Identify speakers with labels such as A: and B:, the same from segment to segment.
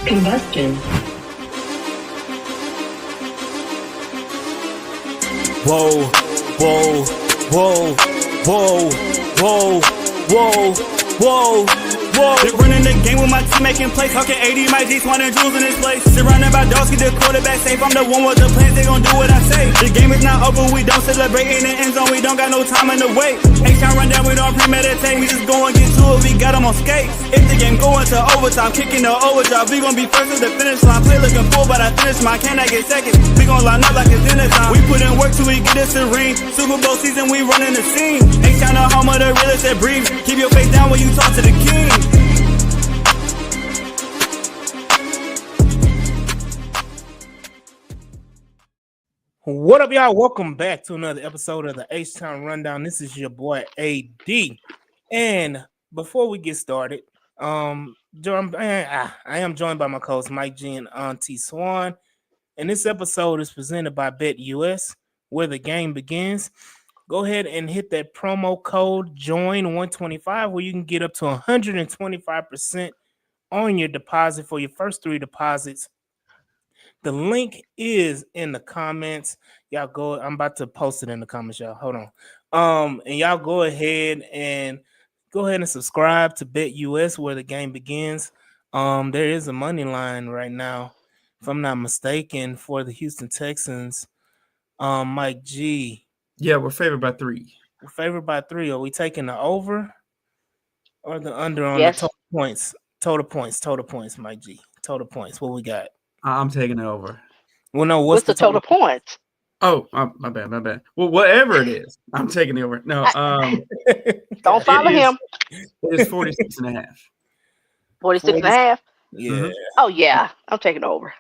A: Combustion.
B: Whoa, whoa, whoa, whoa, whoa, whoa, whoa, whoa. Been running the game with my team making plays. Talking 80, my G's, wanting jewels in this place. Surrounded by dogs, keep the quarterback safe. I'm the one with the plans, they gon' do what I say. The game is not over, we don't celebrate in the end zone. We don't got no time in the wait. H-Town run down, we don't premeditate. We just go and get to it, we got them on skates. If the game go into overtime, kicking the overdrive, we gon' be first at the finish line. Play looking full, but I finish mine. Can I get seconds? We gon' line up like it's dinner time. We put in work till we get us a ring. Super Bowl season, we running the scene. H-Town the home of the realest that breathe. Keep your face down when you talk to the king. What up, y'all? Welcome back to another episode of the H-Town Rundown. This is your boy AD. And before we get started, I am joined by my co-host Mike G and Auntie Swan. And this episode is presented by BetUS, where the game begins. Go ahead and hit that promo code JOIN125, where you can get up to 125% on your deposit for your first 3 deposits. The link is in the comments. Y'all go. I'm about to post it in the comments, y'all. Hold on. And y'all go ahead and subscribe to BetUS, where the game begins. There is a money line right now, if I'm not mistaken, for the Houston Texans. Mike G.
C: Yeah, we're favored by 3.
B: We're favored by 3. Are we taking the over or the under on
D: Yes.
B: the total points? Total points, Mike G. Total points. What we got?
C: I'm taking it over.
B: Well, no.
D: What's the total points?
C: Oh, my bad. Well, whatever it is, I'm taking it over. No,
D: Don't follow him.
C: It is 46 and a half.
D: 46 and a half?
B: Yeah.
C: Mhm.
D: Oh, yeah. I'm taking over.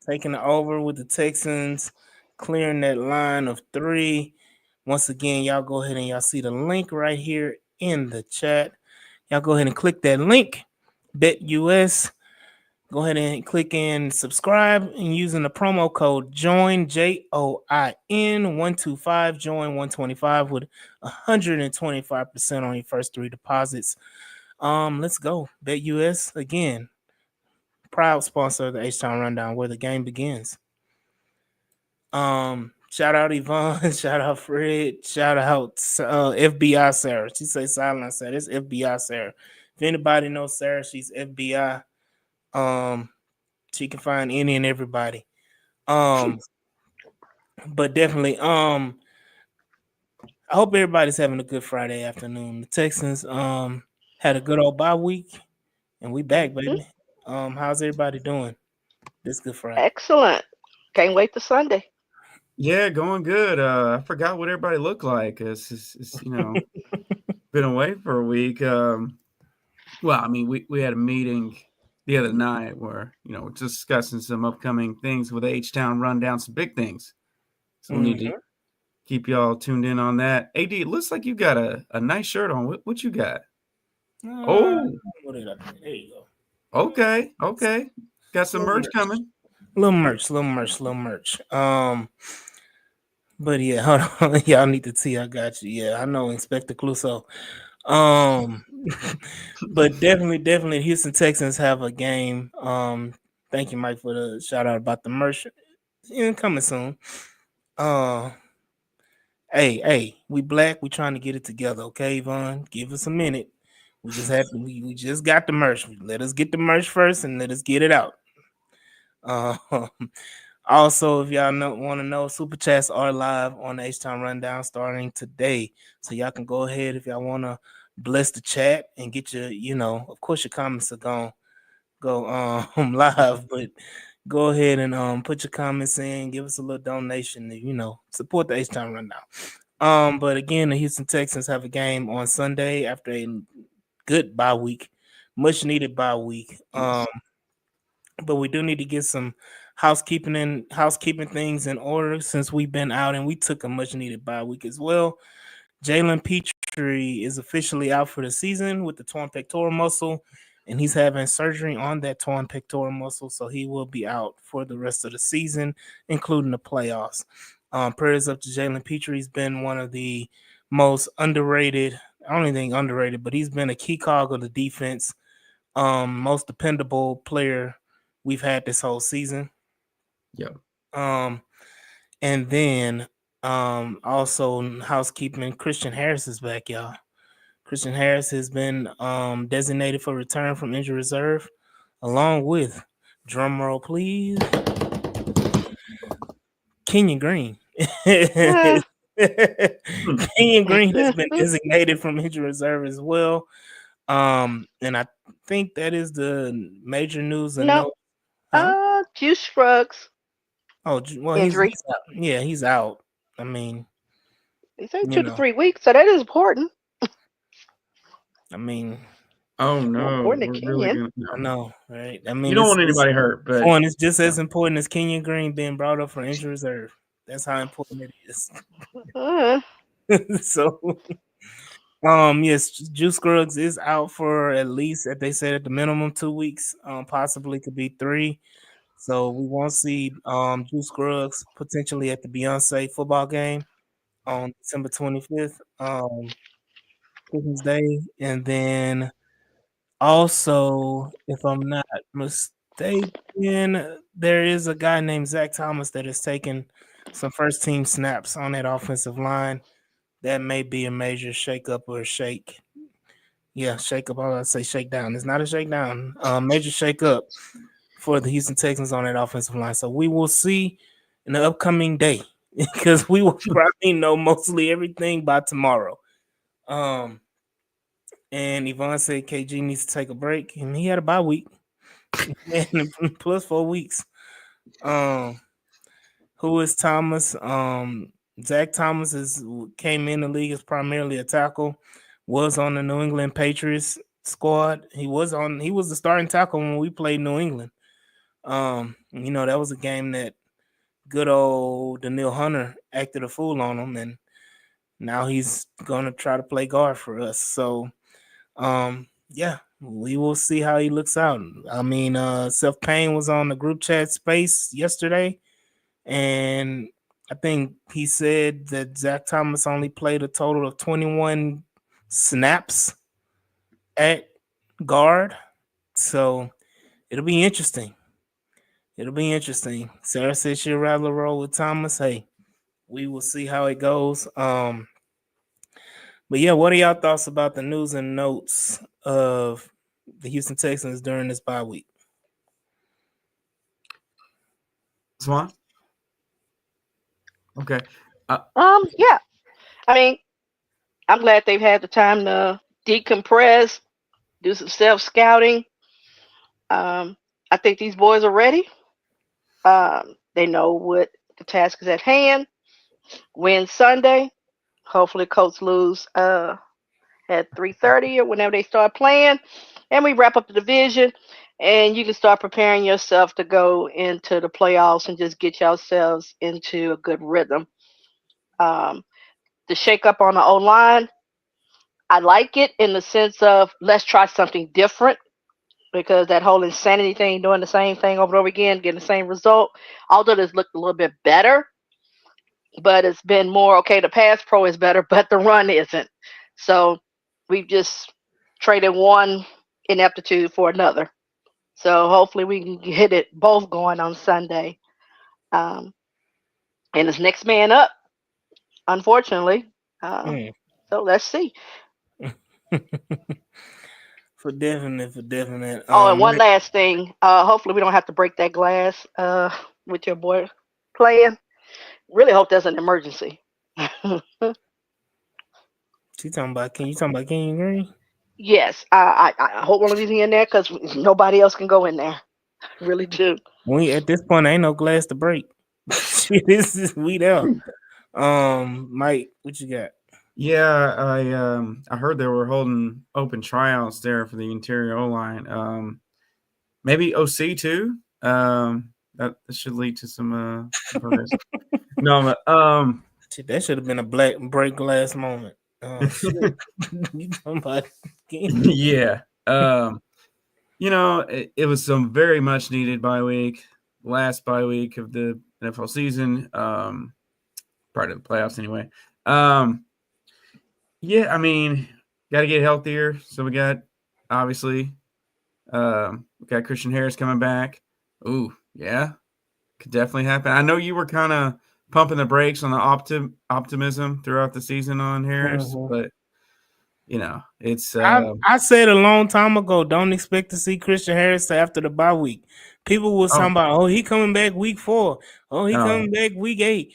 B: Taking it over with the Texans, clearing that line of 3. Once again, y'all go ahead and y'all see the link right here in the chat. Y'all go ahead and click that link, BetUS. Go ahead and click and subscribe and using the promo code JOIN, JOIN125, JOIN125 with 125% on your first 3 deposits. Let's go. BetUS, again, proud sponsor of the H-Town Rundown, where the game begins. Shout out Yvonne, shout out Fred, shout out FBI Sarah. She say silent Sarah. It's FBI Sarah. If anybody knows Sarah, she's FBI. She can find any and everybody. But definitely, I hope everybody's having a good Friday afternoon. The Texans had a good old bye week, and we back, baby. How's everybody doing this Good Friday?
D: Excellent. Can't wait to Sunday.
C: Yeah, going good. I forgot what everybody looked like. It's been away for a week. Well, I mean, we had a meeting the other night where, discussing some upcoming things with H-Town Rundown, some big things. So we need to keep y'all tuned in on that. AD, it looks like you got a nice shirt on. What you got?
B: What did I do? There you go.
C: Okay. Got some merch coming.
B: Little merch. But yeah, hold on. Y'all need to see. I got you. Yeah, I know. Inspector Clouseau. But definitely, Houston Texans have a game. Thank you, Mike, for the shout out about the merch. Coming soon. Hey, we black. We trying to get it together. Okay, Yvonne, give us a minute. We just got the merch. Let us get the merch first, and let us get it out. Also, if y'all want to know, super chats are live on the H-Town Rundown starting today. So y'all can go ahead if y'all want to bless the chat and get your, of course your comments are going go live, but go ahead and put your comments in, give us a little donation to, support the H-Town Rundown. But again, the Houston Texans have a game on Sunday after a good bye week, much needed bye week. But we do need to get some housekeeping things in order since we've been out, and we took a much needed bye week as well. Jalen Petrie is officially out for the season with the torn pectoral muscle, and he's having surgery on that torn pectoral muscle, so he will be out for the rest of the season, including the playoffs. Prayers up to Jalen Petrie. He's been one of the most underrated, I don't even think underrated, but he's been a key cog of the defense, most dependable player we've had this whole season.
C: Yep.
B: And then also housekeeping, Christian Harris is back, y'all. Christian Harris has been designated for return from injury reserve, along with, drum roll please, Kenyon Green.
D: Uh,
B: Kenyon Green has been designated from injury reserve as well. And I think that is the major news and
D: no.
B: note. Huh?
D: Juice Shrugs
B: Oh, well,
D: injury.
B: he's out. Yeah, he's out. I mean,
D: They say
B: you
D: 2 to
B: know,
D: 3 weeks, so that is important.
B: I mean,
C: Oh
D: More
C: no,
D: important than
C: we're really
D: Kenyon.
C: gonna
B: I
C: no.
B: know, right? I
C: You
B: mean,
C: don't want anybody hurt,
B: for
C: but
B: one, it's just
C: yeah.
B: as important as Kenyon Green being brought up for injury reserve. That's how important it is.
D: Uh,
B: So, yes, Juice Scruggs is out for at least, as they said, at the minimum 2 weeks. Possibly could be 3. So we won't see Juice Scruggs potentially at the Beyonce football game on December 25th, Christmas Day, and then also, if I'm not mistaken, there is a guy named Zach Thomas that has taken some first team snaps on that offensive line. That may be a major shakeup or a shake. Yeah, shakeup. I would say shakedown. It's not a shakedown. Major shakeup for the Houston Texans on that offensive line. So we will see in the upcoming day because we will probably know mostly everything by tomorrow. And Yvonne said KG needs to take a break, and he had a bye week. And plus 4 weeks. Um, who is Thomas? Zach Thomas came in the league as primarily a tackle. Was on the New England Patriots squad. He was the starting tackle when we played New England. That was a game that good old Daniil Hunter acted a fool on him, and now he's gonna try to play guard for us. So yeah, we will see how he looks out. I mean, Seth Payne was on the group chat space yesterday, and I think he said that Zach Thomas only played a total of 21 snaps at guard. So it'll be interesting. It'll be interesting. Sarah said she'd rather roll with Thomas. Hey, we will see how it goes. But yeah, what are y'all thoughts about the news and notes of the Houston Texans during this bye week?
C: Swan. Okay.
D: yeah. I mean, I'm glad they've had the time to decompress, do some self scouting. I think these boys are ready. They know what the task is at hand. Win Sunday. Hopefully, Colts lose at 3:30 or whenever they start playing, and we wrap up the division. And you can start preparing yourself to go into the playoffs and just get yourselves into a good rhythm. Um, the shake up on the O line, I like it in the sense of let's try something different because that whole insanity thing, doing the same thing over and over again, getting the same result, although this looked a little bit better, but it's been more okay. The pass pro is better, but the run isn't. So we've just traded one ineptitude for another. So hopefully we can get it both going on Sunday. Um, and it's next man up, unfortunately. Uh,
B: Mm.
D: so let's see.
B: For definite, for definite.
D: Oh, and one last thing. Hopefully we don't have to break that glass with your boy playing. Really hope that's an emergency.
B: Can you talking about Kenyon Green?
D: Yes, I hope one of these in there because nobody else can go in there. Really do.
B: We at this point ain't no glass to break. This is we there. Mike, what you got?
C: Yeah, I heard they were holding open tryouts there for the interior O line. Maybe OC too. That should lead to some progress. No, but
B: Shit, that should have been a black break glass moment. Oh shit. You talking about
C: yeah. It was some very much needed bye week, last bye week of the NFL season, part of the playoffs anyway. Yeah, I mean, got to get healthier. So we got obviously we got Christian Harris coming back. Ooh, yeah, could definitely happen. I know you were kind of pumping the brakes on the optimism throughout the season on Harris,
B: Mhm.
C: but it's
B: I said a long time ago, don't expect to see Christian Harris after the bye week. People was
C: oh
B: talking about, oh, he coming back week 4. Oh, he
C: no.
B: coming back week 8.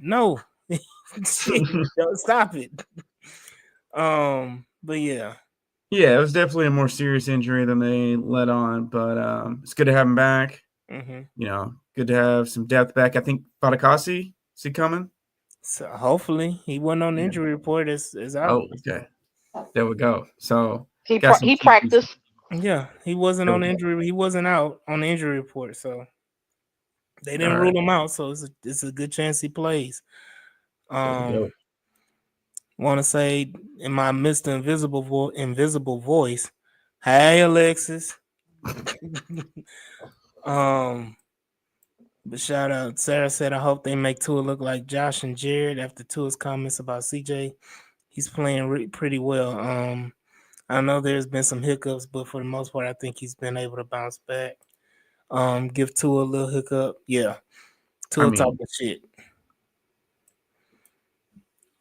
B: No, shit, don't stop it. But yeah.
C: Yeah, it was definitely a more serious injury than they let on, but it's good to have him back.
B: Mm-hmm.
C: Good to have some depth back. I think Fadakasi, is he coming?
B: So hopefully he wasn't on the
C: Yeah.
B: injury report is out.
C: Oh, okay. There we go. So got some
D: He
C: key pieces.
D: practiced.
B: Yeah, he wasn't
C: There
B: on
C: we
B: the
C: go.
B: injury. He wasn't out on the injury report, so they
C: All
B: didn't
C: right.
B: rule him out. So it's a good chance he plays.
C: There we go.
B: Want to say in my Mr. Invisible voice, hey Alexis. um, but shout out, Sarah said, I hope they make Tua look like Josh and Jared after Tua's comments about CJ. He's playing pretty well. I know there's been some hiccups, but for the most part, I think he's been able to bounce back. Give Tua a little hiccup, yeah.
C: I
B: Tua
C: mean,
B: talking shit.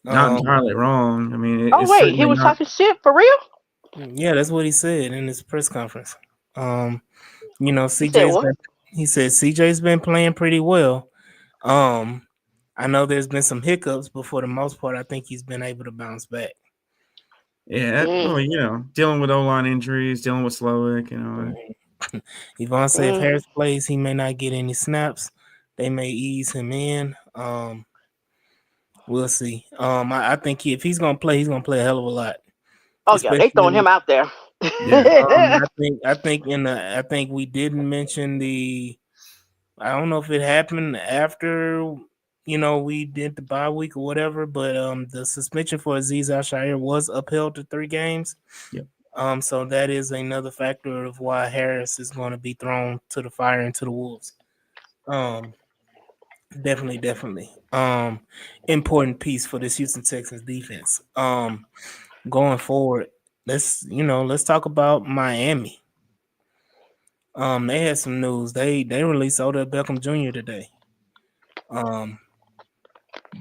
C: not
B: Um,
C: entirely wrong. I mean,
D: Oh
C: it's
D: wait, he
C: certainly
D: was
C: not.
D: talking shit for real.
B: yeah, that's what he said in his press conference.
D: He said
B: CJ's
D: what?
B: been. He said CJ's been playing pretty well. I know there's been some hiccups, but for the most part, I think he's been able to bounce back.
C: Yeah,
D: Mm,
C: well, dealing with O-line injuries, dealing with Slowick,
B: Yvonne said if
D: mm.
B: Harris plays, he may not get any snaps. They may ease him in. We'll see. I think if he's gonna play, he's gonna play a hell of a lot.
D: Oh yeah, they throwing
B: Especially,
D: him out there.
C: yeah.
B: I think we didn't mention the. I don't know if it happened after we did the bye week or whatever, but the suspension for Aziz Al-Shaair was upheld to 3 games.
C: Yep.
B: So that is another factor of why Harris is going to be thrown to the fire and to the wolves. Definitely. Important piece for this Houston Texans defense. Going forward, let's talk about Miami. They had some news. They released Odell Beckham Jr. today.
C: I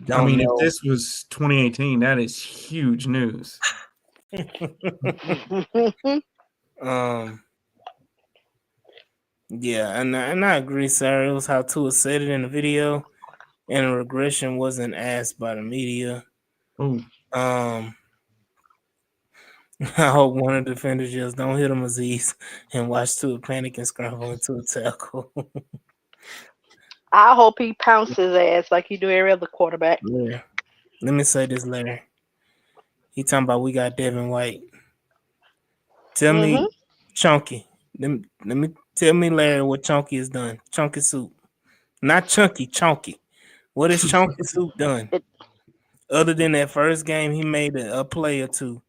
B: Don't
C: mean, if
B: know.
C: this was 2018, that is huge news.
B: um, yeah, and I agree, sir. It was how Tua said it in the video, and a regression wasn't asked by the media.
C: Oh,
B: I hope one of the defenders just don't hit him, Aziz, and watch Tua panic and scramble into a tackle.
D: I hope he pounces his ass like he do every other quarterback.
B: Yeah. Let me say this, Larry. He talking about we got Devin White. Tell
D: Hmm.
B: me, Chunky. Tell me, Larry, what Chunky has done. Chunky soup, not Chunky. Chunky. What has Chunky soup done?
D: It,
B: Other than that first game, he made a play or two.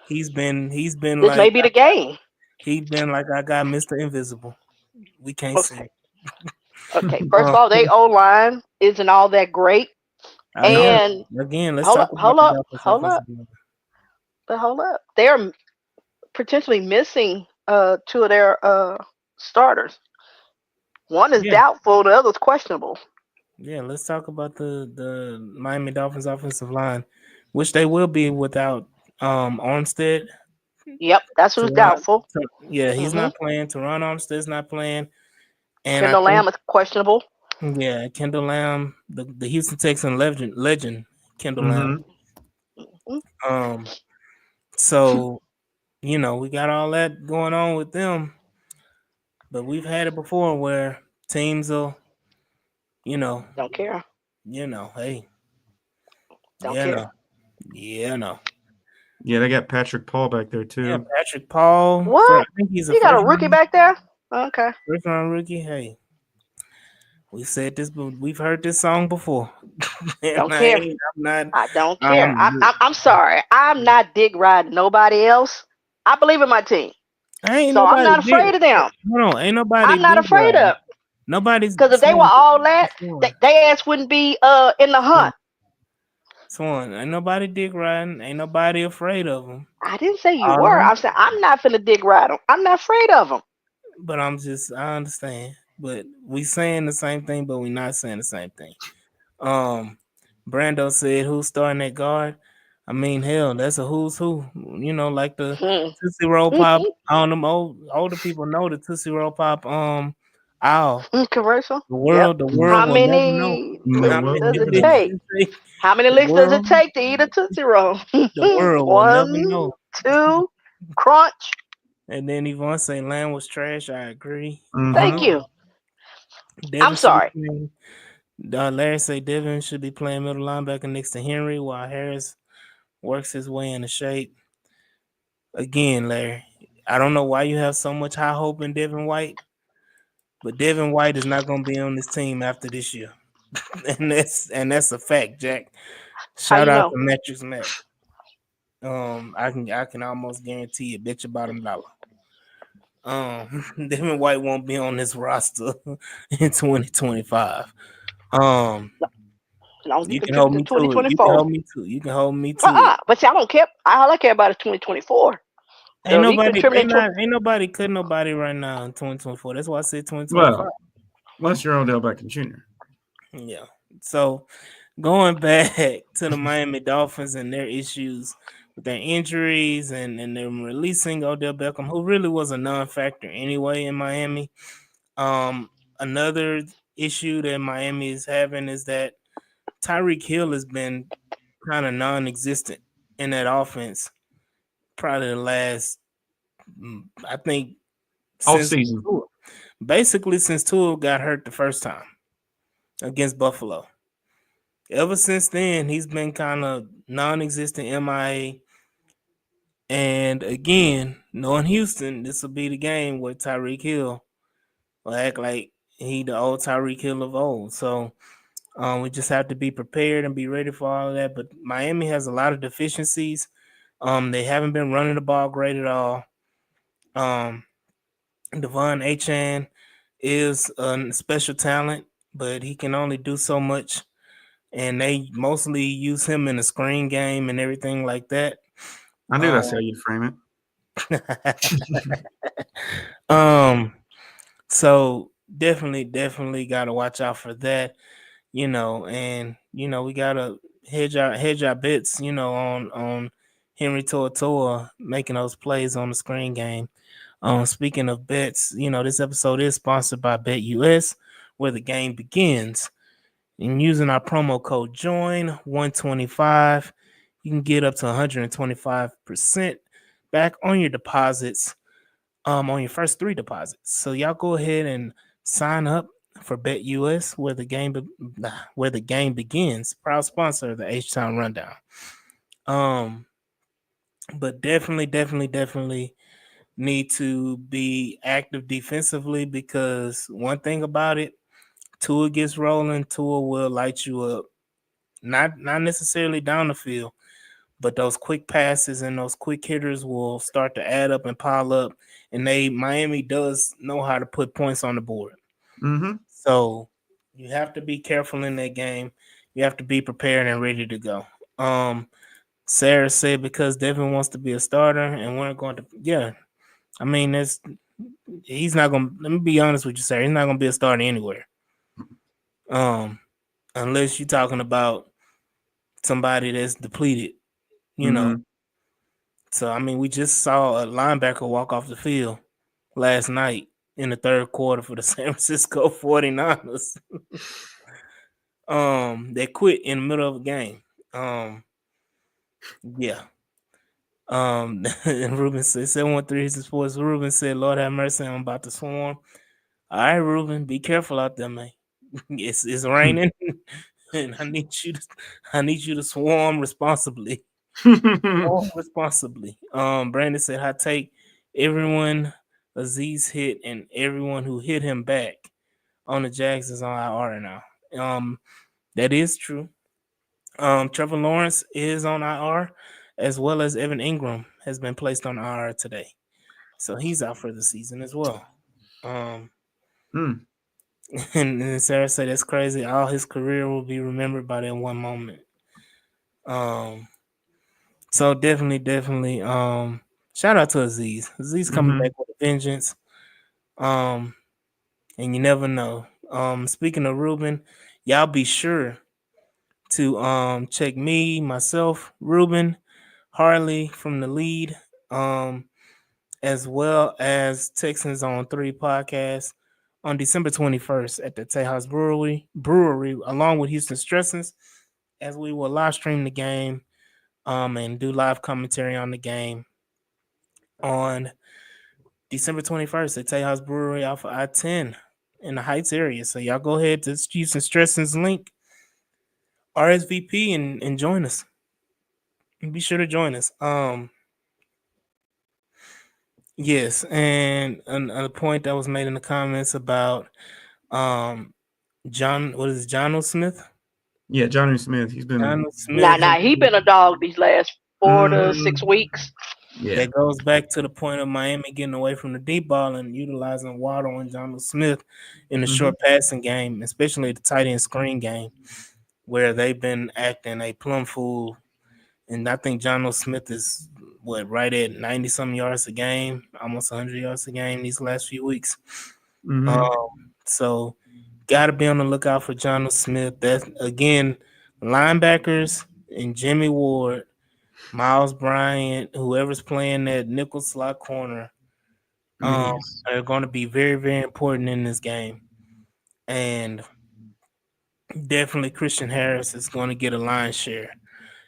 B: He's been
D: this may
B: like
D: be the game.
B: I got Mr. Invisible. We can't see.
D: Okay. Okay. First of
B: Uh,
D: all, they O line isn't all that great.
B: yeah.
D: And
B: Again, let's
D: hold
B: talk
D: up,
B: about
D: hold
B: the
D: up,
B: Dolphins
D: hold up,
B: offensive line.
D: but hold up. They're potentially missing two of their starters. One is
B: Yeah,
D: doubtful, the other's questionable.
B: yeah. Let's talk about the Miami Dolphins offensive line, which they will be without Armstead.
D: Yep, that's who's
B: Teron,
D: doubtful.
B: yeah, he's
D: Hmm.
B: not playing. Teron Armstead's not playing, and I
D: Kendall
B: think
D: Lamb is questionable.
B: yeah, Kendall Lamb, the Houston Texan legend Kendall Lamb.
C: mm-hmm.
D: Mhm.
B: Um, so we got all that going on with them, but we've had it before where teams will, you know,
D: Don't care.
B: hey,
D: Don't
B: yeah,
D: care.
B: no, yeah, no,
C: Yeah, they got Patrick Paul back there
B: yeah,
C: too.
B: Patrick Paul, I
D: What?
B: think he's a
D: You got a rookie back there? Okay.
B: first round rookie. Hey, we said this, but we've heard this song before. And
D: Don't care.
B: I'm not.
D: I don't care.
B: Um,
D: I'm sorry. I'm not dick riding nobody else. I believe in my team,
B: ain't
D: so I'm
B: nobody
D: not
B: did.
D: afraid of them.
B: No, ain't nobody
D: I'm not
B: did
D: afraid
B: right.
D: of.
B: Nobody's
D: Because if they were
B: sworn.
D: all that, they ass wouldn't be in the hunt.
B: Sworn. Ain't nobody dick riding. Ain't nobody afraid of them.
D: I didn't say you
B: All of
D: were.
B: them.
D: I'm saying I'm not finna dick ride them. I'm not afraid of them.
B: but I understand. But we saying the same thing, but we not saying the same thing. Um, Brando said, "Who's starting at guard?" I mean, hell, that's a who's who. Like the Tootsie Roll Pop. On them older people know the Tootsie Roll Pop. Owl.
D: Commercial.
B: The
D: Yep.
B: world, the
D: How
B: world will never know.
D: many
C: The
B: How
D: licks
C: world
B: many
C: will
D: does
C: never
D: it
C: know.
D: take? How many
B: the
D: licks does it
B: world,
D: take to eat a Tootsie Roll?
B: the world will never
D: One,
B: know.
D: two, crunch.
B: And then Yvonne say Lamb was trash. I agree.
D: Thank
C: Mm-hmm.
D: you.
B: Devin
D: I'm
B: should be
D: sorry.
B: playing. Larry say Devin should be playing middle linebacker next to Henry while Harris works his way into shape. Again, Larry, I don't know why you have so much high hope in Devin White, but Devin White is not going to be on this team after this year, and that's a fact, Jack.
D: How
B: Shout
D: you
B: out
D: know?
B: to Metrics Mac. I can almost guarantee you, bet your bottom dollar. Devin White won't be on this roster in 2025. Um,
D: As long as he
B: you can
D: contribute
B: hold
D: to
B: me to it. You can
D: 2024.
B: hold me to. You can hold me to it.
D: But see, I don't care. All I care about is 2024.
B: Ain't
D: So if he
B: nobody,
D: contributing to,
B: ain't nobody cut nobody right now in 2024. That's why I said 2025.
C: Well, unless you're Odell Beckham Jr.
B: Yeah. So going back to the Miami Dolphins and their issues with their injuries and them releasing Odell Beckham, who really was a non-factor anyway in Miami. Another issue that Miami is having is that Tyreek Hill has been kind of non-existent in that offense. Probably the last, I think,
C: All
B: since
C: season.
B: Tua. Basically since Tua got hurt the first time against Buffalo. Ever since then, he's been kind of non-existent MIA. And again, knowing Houston, this will be the game where Tyreek Hill will act like he the old Tyreek Hill of old. So we just have to be prepared and be ready for all of that. But Miami has a lot of deficiencies. They haven't been running the ball great at all. Um, Devon Achan is a special talent, but he can only do so much. And they mostly use him in the screen game and everything like that.
C: I knew that's
B: Um,
C: how you'd frame it.
B: um, so definitely gotta watch out for that, and we gotta hedge our bets, on Henry Toa making those plays on the screen game. Speaking of bets, this episode is sponsored by BetUS, where the game begins. And using our promo code JOIN125, you can get up to 125% back on your deposits, on your first 3 deposits. So y'all go ahead and sign up for BetUS, where the game begins. Proud sponsor of the H-Town Rundown. But definitely need to be active defensively, because one thing about it, Tua gets rolling, Tua will light you up. Not necessarily down the field, but those quick passes and those quick hitters will start to add up and pile up. And Miami does know how to put points on the board.
C: Mm-hmm.
B: So you have to be careful in that game. You have to be prepared and ready to go. Sarah said because Devin wants to be a starter and we're going to, yeah. I mean, he's not going to, let me be honest with you, Sarah. He's not going to be a starter anywhere. Unless you're talking about somebody that's depleted, you know.
C: Mm-hmm.
B: So, I mean, we just saw a linebacker walk off the field last night in the third quarter for the San Francisco 49ers. They quit in the middle of a game. Yeah. And Ruben said 713 is sports. Ruben said, Lord have mercy, I'm about to swarm. All right, Ruben, be careful out there, man. It's raining, and I need you to swarm responsibly. Swarm responsibly. Brandon said, "I take everyone Aziz hit and everyone who hit him back on the Jags is on IR now." That is true. Trevor Lawrence is on IR, as well as Evan Ingram has been placed on IR today, so he's out for the season as well.
C: Mm.
B: And Sarah said that's crazy. All his career will be remembered by that one moment. Um, so definitely, shout out to Aziz. Aziz coming
C: Mm-hmm.
B: back with a vengeance. Um, and you never know. Speaking of Ruben, y'all be sure to check me, myself, Ruben, Harley from the lead, um, as well as Texans on 3 podcast on December 21st at the Tejas Brewery, along with Houston Stressings, as we will live stream the game and do live commentary on the game on December 21st at Tejas Brewery off of I-10 in the Heights area. So y'all go ahead to Houston Stressings link, RSVP, and join us. Be sure to join us. Yes, and a point that was made in the comments about um John O. Smith?
C: Yeah, Johnny Smith. He's been.
B: John O. Smith.
D: Nah, he been a dog these last 4 to 6
C: Mhm.
D: weeks.
C: Yeah.
B: That goes back to the point of Miami getting away from the deep ball and utilizing Waddle and John O. Smith in the
C: Mhm.
B: short passing game, especially the tight end screen game, where they've been acting a plum fool. And I think John O. Smith is right at 90 some yards a game, almost 100 yards a game these last few weeks.
C: Mhm.
B: Um, so got to be on the lookout for John O. Smith. That again, linebackers and Jimmy Ward, Miles Bryant, whoever's playing that nickel slot corner,
C: Yes.
B: are going to be very, very important in this game. And definitely Christian Harris is going to get a line share.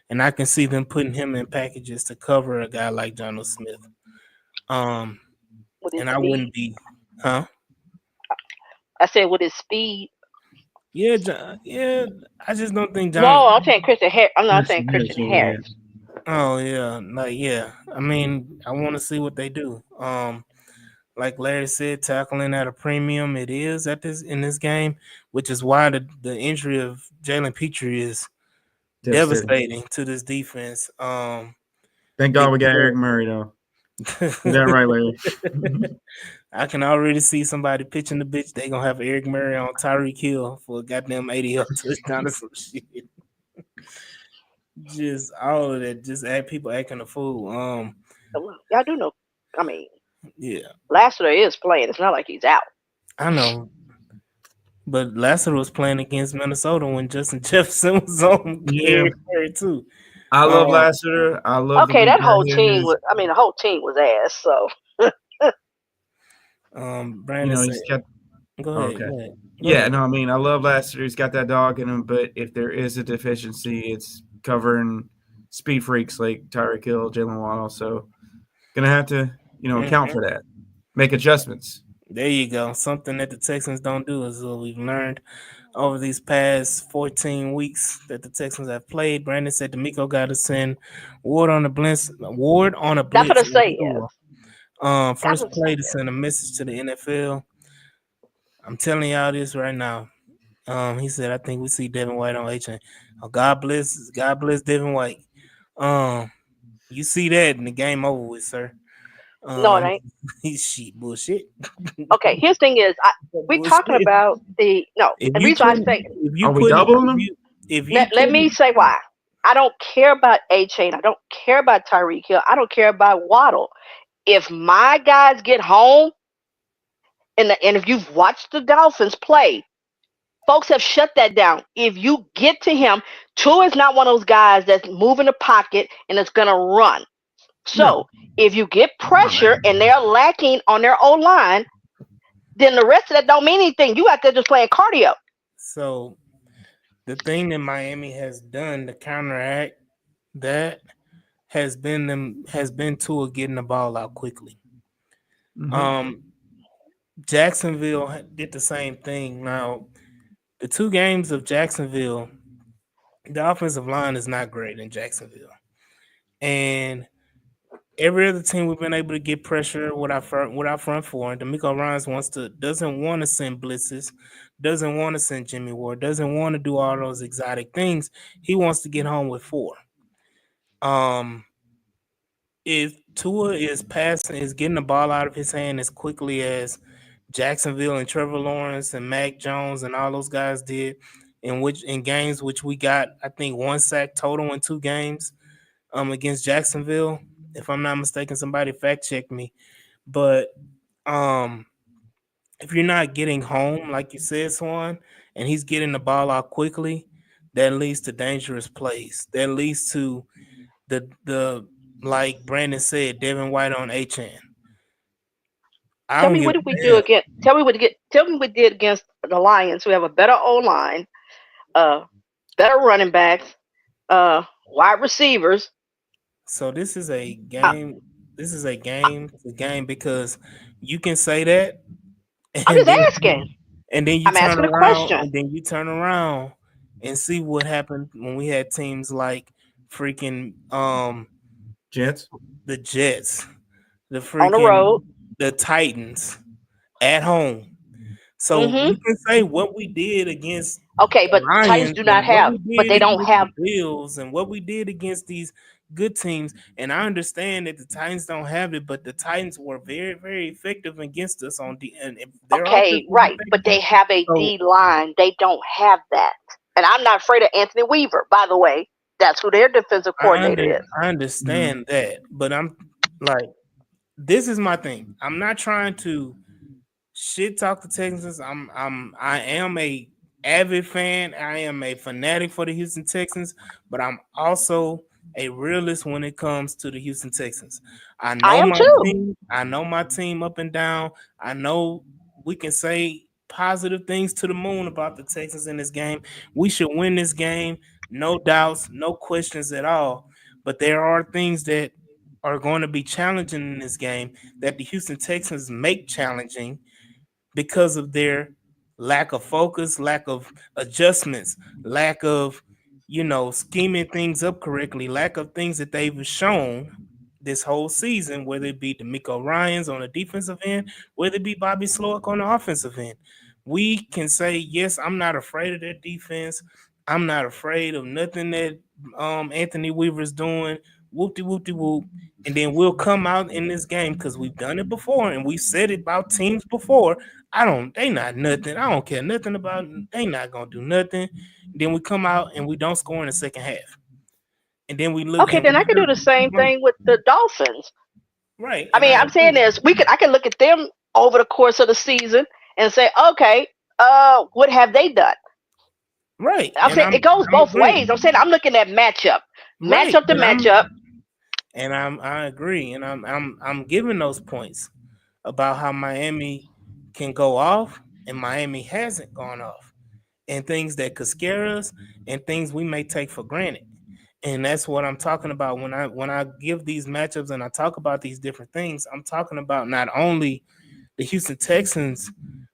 B: And I can see them putting him in packages to cover a guy like John O. Smith. Um,
D: With his
B: and I
D: speed.
B: wouldn't be, huh?
D: I said with his speed.
B: Yeah, yeah. I just don't think John.
D: No, I'm saying Christian Harris. I'm not saying
C: Christian Harris.
D: Christian
C: Yeah, yeah.
D: Harris.
B: Oh yeah, like yeah. I mean, I want to see what they do. Like Larry said, tackling at a premium it is at this in this game, which is why the injury of Jalen Petrie is
C: Devastating.
B: devastating to this defense.
C: Thank God we got Eric Murray though. Is that right, Larry?
B: I can already see somebody pitching the bitch. They gonna have Eric Murray on Tyreek Hill for a goddamn 80-yard touchdown or some shit. Just all of that, just add people acting a fool.
D: Y'all do know. I mean,
B: Yeah,
D: Lassiter is playing. It's not like he's out.
B: I know. But Lassiter was playing against Minnesota when Justin Jefferson was on
C: Yeah.
B: Eric Murray too.
C: I love
B: Um,
C: Lassiter. I love the
D: Okay,
C: week
D: that whole
C: that
D: team
C: his.
D: was. I mean, the whole team was ass. So
B: Brandon said,
C: He's got.
B: "Go
C: Oh,
B: ahead,
C: okay.
B: go ahead, go
C: Yeah,
B: ahead."
C: no, I mean, I love Lassiter. He's got that dog in him, but if there is a deficiency, it's covering speed freaks like Tyreek Hill, Jalen Waddle. So, gonna have to, account
B: Mhm.
C: for that, make adjustments.
B: There you go. Something that the Texans don't do is what we've learned over these past 14 weeks that the Texans have played. Brandon said D'Amico got to send Ward on a blitz. Ward on a
D: that's what
B: blitz.
D: I say. Yes, that's
B: First
D: what I
B: play
D: say.
B: to
D: Yes.
B: send a message to the NFL. I'm telling y'all this right now. He said, I think we see Devin White on HN. Oh, God bless Devin White. Um, you see that and the game over with, sir.
D: No, it
B: Um,
D: ain't.
B: he's shit bullshit.
D: Okay, his thing is, we talking
B: Bullshit.
D: about the no.
B: If
D: The
B: you
D: reason why I
B: put
D: say
B: if you
C: Are we
B: put
C: doubling them?
B: if you
D: let
B: put
D: me say why. I don't care about A Chain. I don't care about Tyreek Hill. I don't care about Waddle. If my guys get home, and if you've watched the Dolphins play, folks have shut that down. If you get to him, Tua is not one of those guys that's moving the pocket and it's gonna run.
C: No.
D: So if you get
C: Not
D: pressure
C: that.
D: and they're lacking on their O line, then the rest of that don't mean anything. You out there just playing cardio.
B: so the thing that Miami has done to counteract that has been Tua getting the ball out quickly.
C: Mm-hmm.
B: Um, Jacksonville did the same thing. Now, the 2 games of Jacksonville, the offensive line is not great in Jacksonville, and every other team we've been able to get pressure with our front four. And D'Amico Ryans doesn't want to send blitzes, doesn't want to send Jimmy Ward, doesn't want to do all those exotic things. He wants to get home with 4. Um, if Tua is getting the ball out of his hand as quickly as Jacksonville and Trevor Lawrence and Mac Jones and all those guys did, in games which we got, I think 1 sack total in 2 games against Jacksonville. If I'm not mistaken, somebody fact check me. But if you're not getting home, like you said, Swan, and he's getting the ball out quickly, that leads to dangerous plays. That leads to the like Brandon said, Devin White on HN. I
D: Tell
B: don't
D: me
B: give
D: what
B: a
D: did we do
B: damn.
D: again? Tell me what we did against the Lions, who have a better O line, uh, better running backs, wide receivers.
B: So this is a
D: Uh,
B: game. This is a game to game because you can say that,
D: I'm
B: and
D: just
B: then
D: asking.
B: you
D: I'm
B: turn
D: asking a
B: around,
D: question.
B: and then you turn around and see what happened when we had teams like freaking
C: Jets.
B: the Jets, the
D: On the road.
B: freaking the Titans at home. So
D: Hmm.
B: we can say what we did against
D: Okay,
B: the
D: but Titans
B: Lions
D: do not
B: and what
D: have,
B: we
D: but
B: did
D: they don't
B: against the
D: have.
B: Bills and what we did against these good teams. And I understand that the Titans don't have it, but the Titans were very, very effective against us on the and if their offense
D: Okay,
B: was
D: right, but
B: effective.
D: they have a
B: So
D: D line. They don't have that, and I'm not afraid of Anthony Weaver. By the way, that's who their defensive coordinator is.
B: I
C: Mm-hmm.
B: understand that, but I'm like this is my thing. I'm not trying to shit talk the Texans. I am a avid fan. I am a fanatic for the Houston Texans, but I'm also a realist when it comes to the Houston Texans. I
D: I
B: know
D: am
B: my
D: too.
B: team. I know my team up and down. I know we can say positive things to the moon about the Texans in this game. We should win this game, no doubts, no questions at all. But there are things that are going to be challenging in this game that the Houston Texans make challenging because of their lack of focus, lack of adjustments, lack of, scheming things up correctly, lack of things that they've shown this whole season, whether it be D'Amico Ryans on the defensive end, whether it be Bobby Slowick on the offensive end. We can say, yes, I'm not afraid of their defense. I'm not afraid of nothing that Anthony Weaver's doing. Whoop de whoop de whoop. And then we'll come out in this game because we've done it before and we've said it about teams before. They not nothing. I don't care nothing about, they not gonna do nothing. Then we come out and we don't score in the second half. And then we look
D: Okay,
B: and
D: then I can do the same thing with the Dolphins.
B: right.
D: I
B: And
D: mean,
B: I
D: I'm saying
B: agree.
D: this. I can look at them over the course of the season and say, okay, what have they done?
B: Right.
D: I'm
B: And
D: saying it goes
B: I'm
D: both ways. I'm
B: agreeing.
D: saying I'm looking at
B: Right.
D: matchup to matchup.
B: I agree. And I'm giving those points about how Miami can go off and Miami hasn't gone off. And things that could scare us and things we may take for granted. And that's what I'm talking about when I give these matchups and I talk about these different things. I'm talking about not only the Houston Texans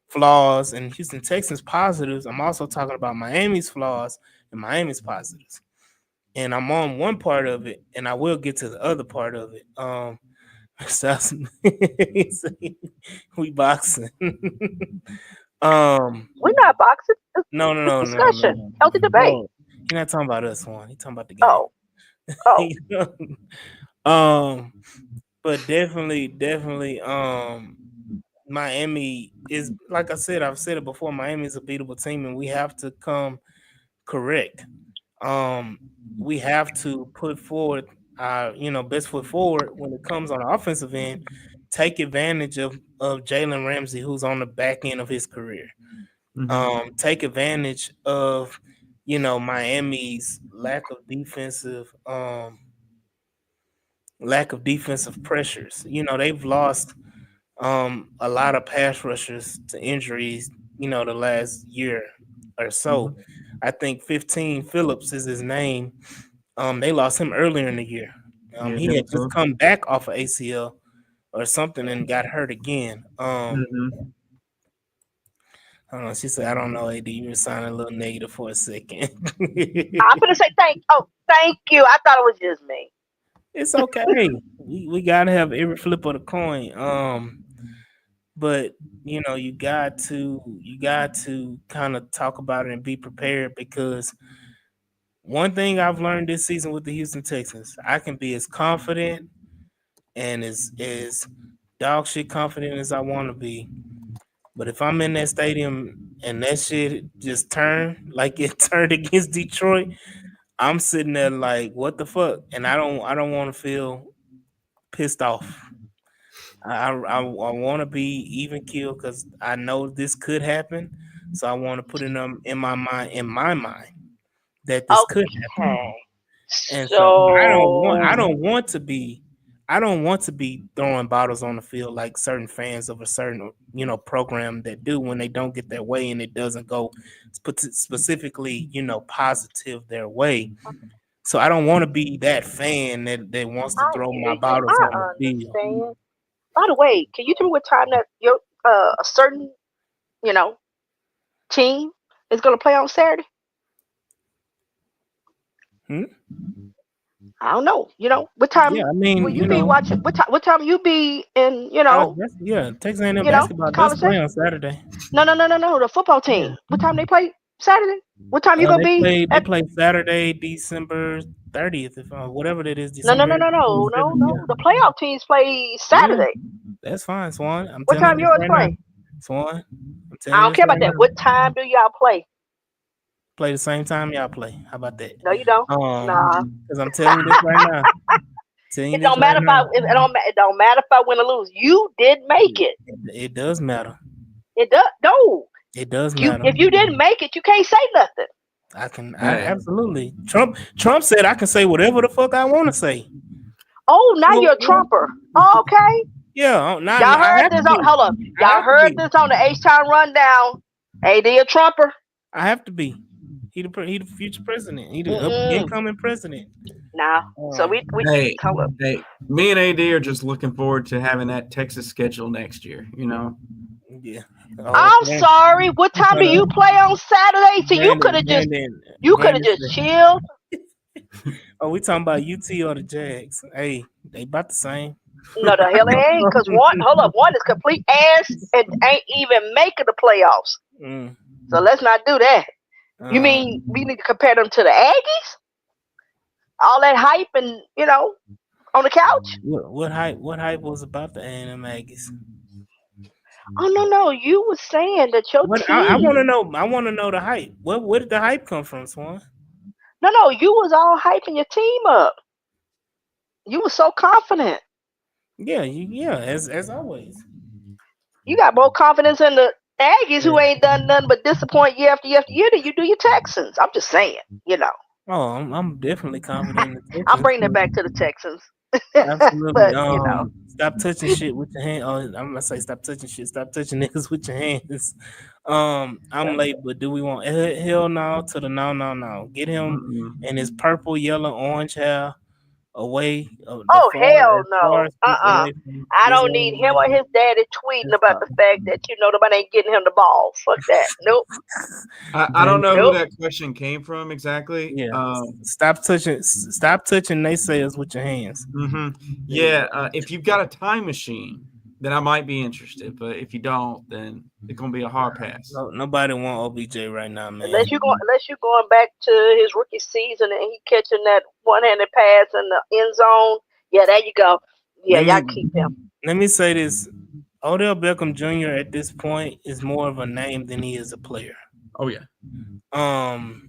B: flaws and Houston Texans positives, I'm also talking about Miami's flaws and Miami's positives. And I'm on one part of it, and I will get to the other part of it. So we boxing. um,
D: We're not boxing.
B: no, no,
D: It's
B: no, no, no,
D: discussion,
B: no,
D: healthy
B: no.
D: debate.
B: Bro, you're not talking about us, one. You're talking about the game.
D: Oh, oh,
B: You know? um, but definitely, Miami is like I said. I've said it before. Miami is a beatable team, and we have to come correct. Um, we have to put forward our best foot forward when it comes on the offensive end. Take advantage of Jalen Ramsey, who's on the back end of his career.
C: Mm-hmm.
B: Take advantage of Miami's lack of defensive pressures. They've lost a lot of pass rushers to injuries, the last year or so.
C: Mm-hmm.
B: I think 15 Phillips is his name. They lost him earlier in the year.
C: Yeah,
B: He had
C: Dylan
B: just
C: Phillips.
B: come back off of ACL or something and got hurt again.
C: Mm-hmm.
B: I don't know. She said, "I don't know, AD. You were sounding a little negative for a second."
D: I'm gonna say thank. Oh, thank you. I thought it was just me.
B: It's okay. We gotta have every flip of the coin. But you got to kind of talk about it and be prepared because one thing I've learned this season with the Houston Texans, I can be as confident and as dog shit confident as I want to be. But if I'm in that stadium and that shit just turned like it turned against Detroit, I'm sitting there like, what the fuck? And I don't want to feel pissed off. I want to be even killed because I know this could happen. So I want to put in them in my mind that this could happen.
D: Okay.
B: And so I
D: So
B: don't want to be throwing bottles on the field like certain fans of a certain program that do when they don't get their way and it doesn't go specifically positive their way. So I don't want to be that fan that wants to
D: I
B: throw
D: hear
B: my
D: you.
B: bottles
D: I
B: on the field.
D: understand. By the way, can you tell me what time that your a certain you know team is going to play on Saturday?
B: Hmm?
D: I don't know. What
B: Yeah,
D: time
B: I
D: will
B: mean,
D: you be watching? What time you be in?
B: Texas A&M basketball
D: The
B: does play
D: conversation.
B: on Saturday.
D: No. The football
B: Yeah.
D: team. What time they play Saturday? What time you gonna
B: They
D: be
B: play
D: at?
B: play Saturday, December 30th, if whatever that is,
D: No, no,
B: December
D: no, no, no, no,
B: 27th.
D: no.
B: Yeah,
D: The playoff teams play
B: yeah,
D: Saturday.
B: that's fine, Swan. I'm
D: What
B: telling you
D: time
B: this
D: yours
B: right now,
D: play?
B: Swan. I'm telling
D: I
B: you
D: don't
B: this
D: care about
B: right
D: that.
B: now.
D: What time do y'all play?
B: Play the same time y'all play. How about that?
D: No, you don't. Nah.
B: Because I'm telling you this right now. Telling you
D: It
B: this
D: don't
B: right
D: matter if
B: now.
D: it don't matter if I win or lose. You did make it.
B: It does matter.
D: It does. No.
B: It does
D: You
B: matter.
D: if you didn't make it, you can't say nothing.
B: I
C: Hey,
B: absolutely. Trump said I can say whatever the fuck I want to say.
D: Oh, now
B: So
D: you're a trumper. Oh, okay.
B: yeah, now
D: Y'all
B: I
D: heard
B: have to
D: this on
B: be.
D: hold up.
B: I
D: Y'all
B: have to
D: heard
B: be.
D: this on the H Town rundown. AD a trumper.
B: I have to be. He the future president. He the
D: Mm-mm.
B: incoming president.
D: Nah. So
B: Um,
D: we
C: hey,
D: hold up.
C: hey, me and AD are just looking forward to having that Texas schedule next year.
B: yeah. Oh,
D: I'm sorry. What time do
B: hold
D: you
B: on.
D: play on Saturday? So you could have
B: Brandon
D: just
B: said,
D: chilled.
B: "Oh, we talking about UT or the Jags? Hey, they about the same."
D: No, the hell it ain't. Cause one, hold up, one is complete ass and ain't even making the playoffs.
B: Mm,
D: So let's not do that. You mean
B: um,
D: we need to compare them to the Aggies? All that hype and on the couch?
B: what hype was about the A&M Aggies?
D: Oh no, you were saying that your
B: What I want to
D: team.
B: know. I want to know the hype. Where did the hype come from, Swan?
D: No, you was all hyping your team up. You were so confident.
B: Yeah, as always.
D: You got more confidence in the Aggies who ain't done nothing but disappoint year after year after year than you do your Texans. I'm just saying.
B: Oh, I'm definitely confident in the
D: I'm
B: Texans.
D: bringing it back to the Texans.
B: Absolutely.
D: But
B: Stop touching shit with your hand. Oh, I'm gonna say stop touching shit. Stop touching niggas with your hands. I'm late, but do we want hell no to the no? Get him
C: Mm-mm.
B: and his purple, yellow, orange hair away. The
D: oh
B: far
D: hell
B: as far
D: no.
B: as away from
D: I
B: his
D: don't need him or his daddy tweeting
B: his
D: about the fact that nobody ain't getting him the ball. Fuck that. Nope.
C: I don't know
B: Brandon.
C: who
D: Nope.
C: that question came from exactly.
B: Yeah, stop touching naysayers with your hands.
C: Hmm.
B: There you
C: Yeah,
B: go.
C: if you've got a time machine, then I might be interested. But if you don't, then it's gonna be a hard pass.
B: No, nobody want OBJ right now, man.
D: Unless you going back to his rookie season and he catching that one-handed pass in the end zone. Yeah, there you go. Yeah,
B: Let
D: y'all
B: me
D: keep him.
B: let me say this: Odell Beckham Jr. at this point is more of a name than he is a player.
C: Oh yeah,
B: Um,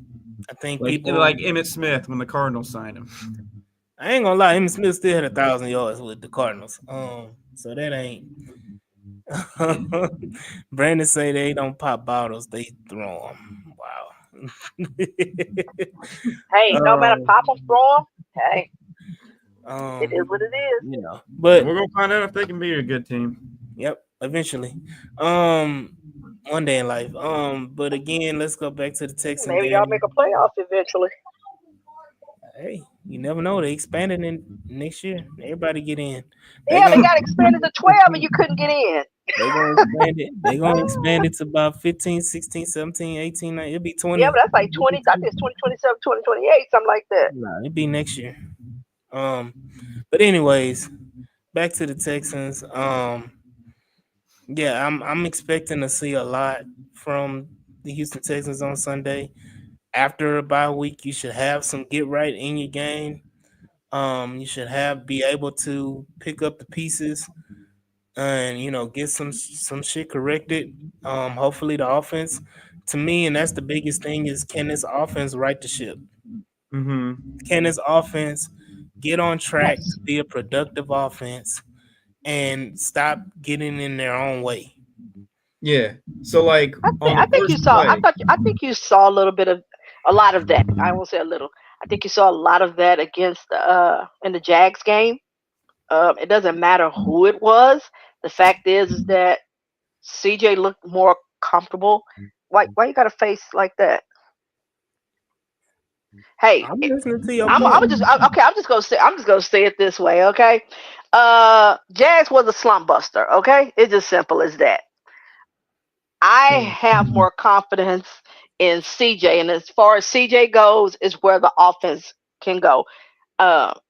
B: I think
C: like
B: people.
C: like Emmitt Smith when the Cardinals signed him.
B: I ain't gonna lie, Emmitt Smith still had 1,000 yards with the Cardinals. So that ain't. Brandon say they don't pop bottles, they throw them. Wow.
D: Hey, no matter
B: um,
D: pop him, throw him. Hey, it is
B: um,
D: what it is.
C: And
B: but
C: we're gonna find out if they can be a good team.
B: yep, eventually. Um, one day in life. But again, let's go back to the Texan
D: Maybe y'all
B: game.
D: make a playoff eventually.
B: Hey, you never know. They expanded in next year. Everybody get in. They
D: Yeah, they
B: gonna
D: got expanded to 12 and you couldn't get in.
B: they gonna expand it. They gonna expand it to about 15, 16, 17, 18. It'll be
D: Yeah,
B: 20.
D: but that's like
B: It'll
D: 20.
B: be
D: I
B: 20.
D: think it's 2027, 2028, something like that.
B: Nah, it'll be next year. Um, but anyways, back to the Texans. Yeah, I'm expecting to see a lot from the Houston Texans on Sunday. After a bye week, you should have some get right in your game. You should be able to pick up the pieces and get some shit corrected. Hopefully the offense, to me, and that's the biggest thing is can this offense right the ship?
C: Mm-hmm.
B: Can this offense get on track to
D: Yes.
B: be a productive offense and stop getting in their own way.
C: Yeah. So like on
D: I
C: the
D: think you
C: first
D: saw.
C: play,
D: I think you saw a lot of that. I won't say a little. I think you saw a lot of that against the in the Jags game. It doesn't matter who it was. The fact is that CJ looked more comfortable. Why you got a face like that? Hey,
B: I'm listening to your point.
D: okay. I'm just gonna say it this way. Okay, Jags was a slump buster. Okay, it's as simple as that. I
B: Hmm.
D: have more confidence in CJ, and as far as CJ goes, is where the offense can go.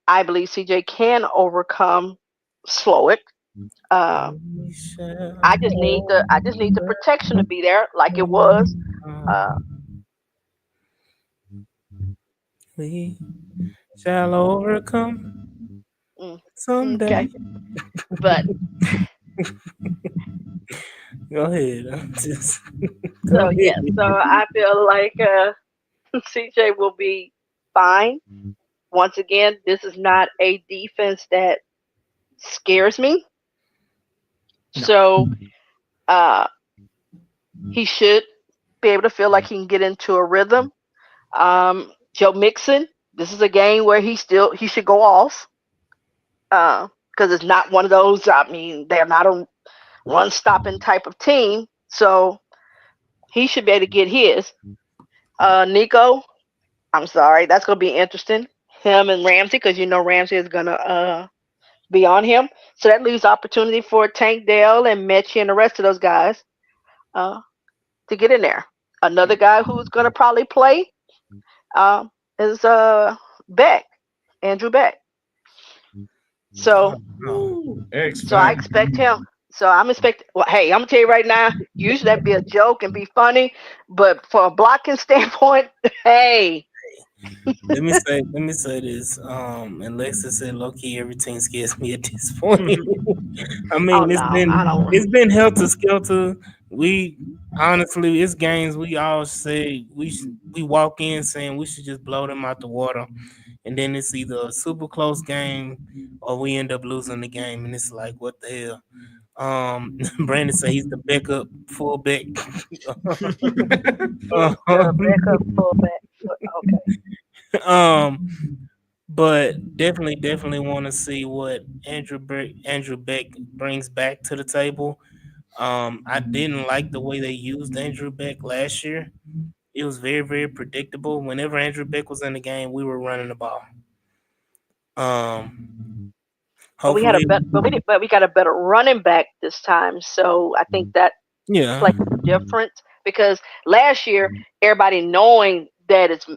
D: I believe CJ can overcome Slowick. Uh,
B: We shall
D: I just need the protection to be there, like it was. Uh,
B: overcome. We shall overcome
D: mm,
B: someday.
D: okay, but
B: Go ahead. Just go
D: so
B: ahead.
D: yeah, so I feel like CJ will be fine. Once again, this is not a defense that scares me.
B: No.
D: So uh, he should be able to feel like he can get into a rhythm. Joe Mixon, this is a game where he should go off because it's not one of those. I mean, they're not a run stopping type of team, so he should be able to get his. Nico, I'm sorry, that's gonna be interesting. Him and Ramsey, because you know Ramsey is gonna be on him, so that leaves opportunity for Tank Dell and Mechie and the rest of those guys uh, to get in there. Another guy who's gonna probably play um, is Beck, Andrew Beck.
B: I
D: So
B: don't know.
C: ooh, X
D: so I
C: Factor.
D: expect him. So I'm expect. Well, hey, I'm gonna tell you right now. Usually that'd be a joke and be funny, but for a blocking standpoint, hey,
B: Let me say this. And Lexa said low key everything scares me at this point. I
D: oh
B: mean,
D: no, I don't.
B: it's been helter skelter. We honestly, it's games we all say we walk in saying we should just blow them out the water, and then it's either a super close game or we end up losing the game, and it's like what the hell. Brandon say he's the backup fullback.
D: He's the backup fullback. Okay.
B: um, but definitely want to see what Andrew Beck brings back to the table. I didn't like the way they used Andrew Beck last year. It was very predictable. Whenever Andrew Beck was in the game, we were running the ball. Um,
D: But we had a
B: hopefully,
D: but we got a better running back this time. So I think that
B: yeah,
D: plays a difference because last year everybody knowing that it's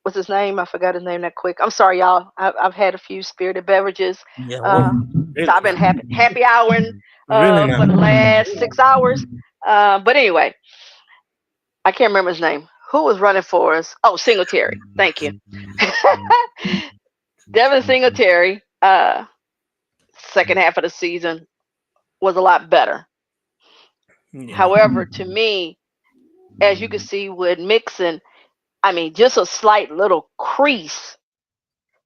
D: what's his name? I forgot his name that quick. I'm sorry, y'all. I've had a few spirited beverages.
B: yeah. Whoa,
D: Uh, so
B: really
D: I've been
B: now,
D: happy houring
B: really now.
D: for the last 6 hours. But anyway, I can't remember his name. Who was running for us? Oh, Singletary. Thank you. Devin Singletary, second half of the season was a lot better.
B: Yeah,
D: However, to me, as you can see with Mixon, I mean, just a slight little crease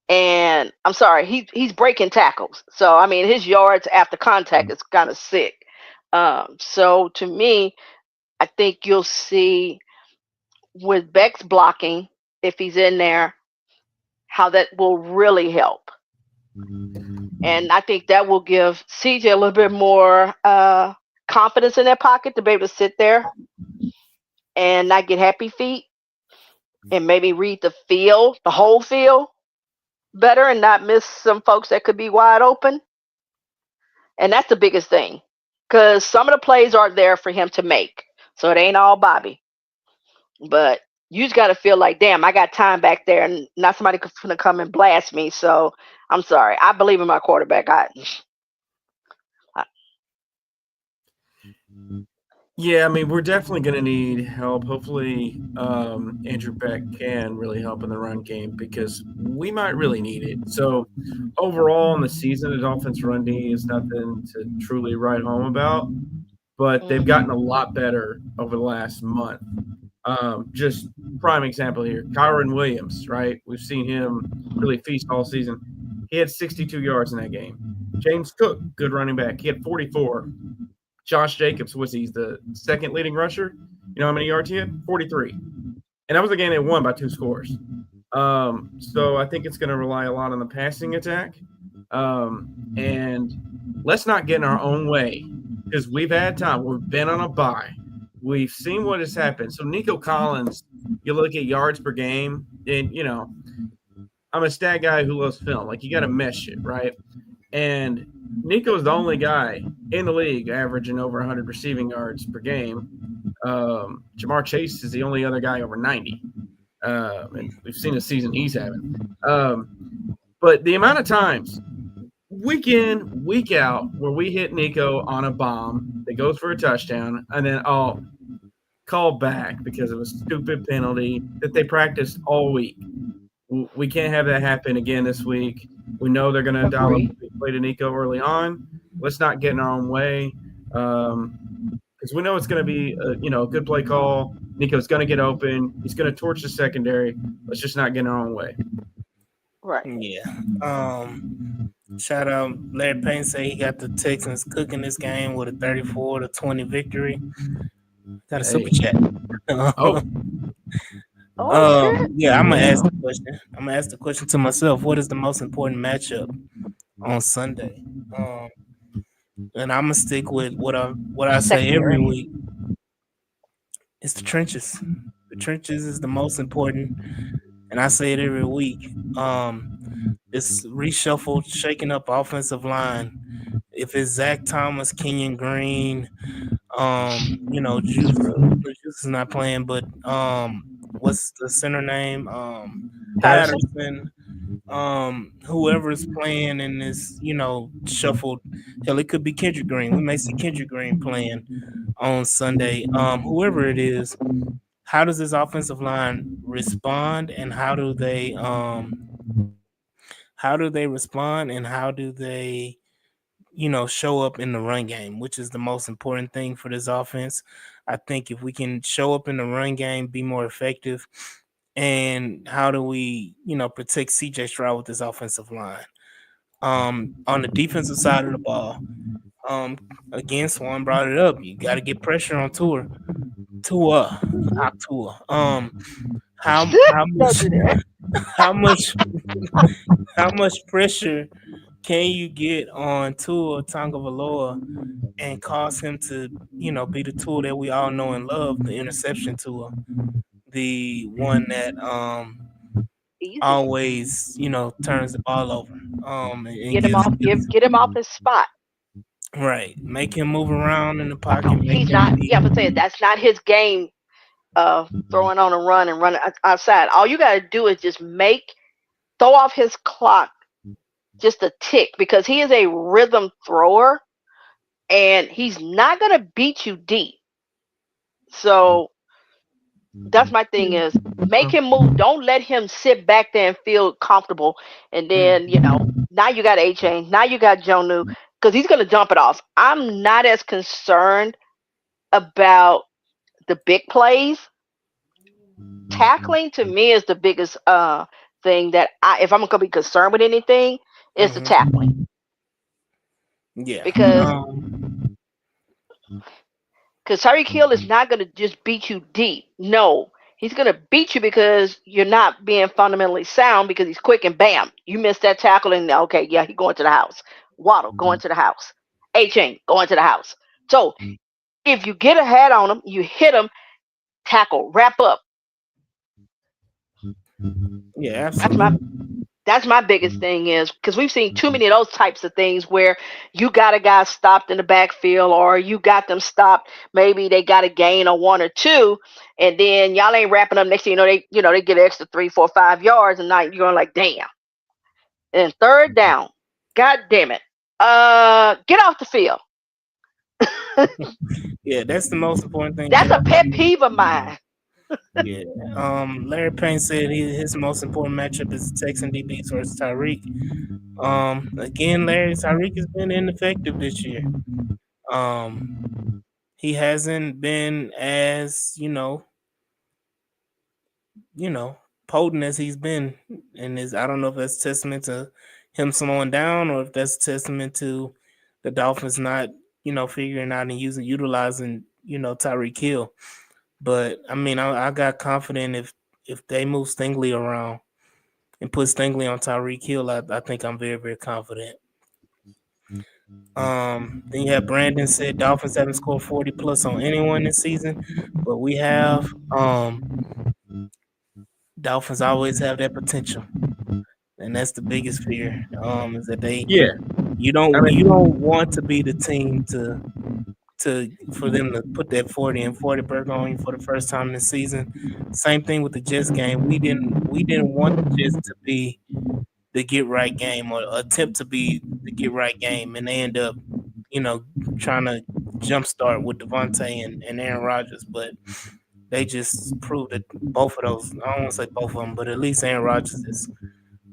D: and I'm sorry, he's breaking tackles. So I mean, his yards after contact is kind of sick. So to me, I think you'll see with Beck's blocking, if he's in there, how that will really help. And I think that will give CJ a little bit more confidence in their pocket to be able to sit there and not get happy feet and maybe read the field, the whole field better and not miss some folks that could be wide open. And that's the biggest thing because some of the plays aren't there for him to make. So it ain't all Bobby. But you just got to feel like, damn, I got time back there and not somebody gonna come and blast me. So I'm sorry. I believe in my quarterback. I
C: Yeah, I mean, we're definitely going to need help. Hopefully, Andrew Beck can really help in the run game because we might really need it. So, overall, in the season, the Dolphins' run D is nothing to truly write home about, but they've gotten a
D: mm,
C: lot better over the last month. Just prime example here, Kyron Williams, right? We've seen him really feast all season. He had 62 yards in that game. James Cook, good running back. He had 44. Josh Jacobs he's the second leading rusher. You know how many yards he had? 43. And that was a game they won by 2 scores. So I think it's going to rely a lot on the passing attack. And let's not get in our own way because we've had time. We've been on a bye. We've seen what has happened. So Nico Collins, you look at yards per game, and, I'm a stat guy who loves film. Like, you got to mesh it, right? And Nico's the only guy in the league averaging over 100 receiving yards per game. Jamar Chase is the only other guy over 90. And we've seen the season he's having. But the amount of times, week in, week out, where we hit Nico on a bomb that goes for a touchdown, and then call back because of a stupid penalty that they practiced all week. We can't have that happen again this week. We know they're going to dial up the play to Nico early on. Let's not get in our own way because we know it's going to be a good play call. Nico's going to get open. He's going to torch the secondary. Let's just not get in our own way.
D: Right.
B: Yeah. Shout out Larry Payne say he got the Texans cooking this game with a 34-20 victory. Got a super chat. Yeah, I'm gonna ask the question. I'm gonna ask the question to myself. What is the most important matchup on Sunday? And I'm gonna stick with what I say every week. It's the trenches. The trenches is the most important, and I say it every week. This reshuffled, shaking up offensive line. If it's Zach Thomas, Kenyon Green, Juice is not playing, but what's the center name? Patterson. Whoever's playing in this, shuffled. Hell, it could be Kendrick Green. We may see Kendrick Green playing on Sunday. Whoever it is, how does this offensive line respond, and how do they respond, and how do they show up in the run game, which is the most important thing for this offense. I think if we can show up in the run game, be more effective, and how do we, protect CJ Stroud with this offensive line? On the defensive side of the ball, again, Swan brought it up. You got to get pressure on Tua. How much pressure can you get on Tua Tagovailoa and cause him to, be the Tua that we all know and love, the interception Tua, the one that always, turns the ball over. And
D: Get him off his spot.
B: Right. Make him move around in the pocket.
D: He's not. Yeah, I'm saying that's not his game. Throwing on a run and running outside. All you got to do is just throw off his clock just a tick, because he is a rhythm thrower and he's not going to beat you deep. So that's my thing, is make him move. Don't let him sit back there and feel comfortable. And then, now you got A-Chain, now you got Jonu, because he's going to dump it off. I'm not as concerned about the big plays. Tackling to me is the biggest thing that if I'm going to be concerned with anything, is the tackling.
B: Yeah.
D: Because Tyreek Hill is not going to just beat you deep. No, he's going to beat you because you're not being fundamentally sound, because he's quick and bam, you missed that tackle and okay, yeah, he's going to the house. Waddle going to the house. A-Chain going to the house. So if you get a head on him, you hit him, tackle, wrap up.
B: Yeah, absolutely.
D: That's my biggest thing, is because we've seen too many of those types of things where you got a guy stopped in the backfield, or you got them stopped. Maybe they got a gain of 1 or 2, and then y'all ain't wrapping up. Next thing they get an extra 3, 4, 5 yards, and now you're going like, damn. And third down, god damn it, get off the field.
B: Yeah, that's the most important thing.
D: That's a pet peeve of mine.
B: Yeah. Larry Payne said his most important matchup is Texan DBs versus Tyreek. Again, Tyreek has been ineffective this year. He hasn't been as potent as he's been, and I don't know if that's testament to him slowing down, or if that's a testament to the Dolphins not, figuring out and utilizing, Tyreek Hill. But I mean, I got confident if they move Stingley around and put Stingley on Tyreek Hill, I think I'm very, very confident. Then you have Brandon said Dolphins haven't scored 40 plus on anyone this season, but we have. Dolphins always have that potential, and that's the biggest fear. Is that
C: Yeah,
B: you
C: I
B: don't
C: mean,
B: you don't want to be the team for them to put that 40 and 40 burger on you for the first time this season. Same thing with the Jets game. We didn't want the Jets to be the get right game or attempt to be the get right game, and they end up, you know, trying to jumpstart with Devontae and Aaron Rodgers, but they just proved that both of those. I don't want to say both of them, but at least Aaron Rodgers is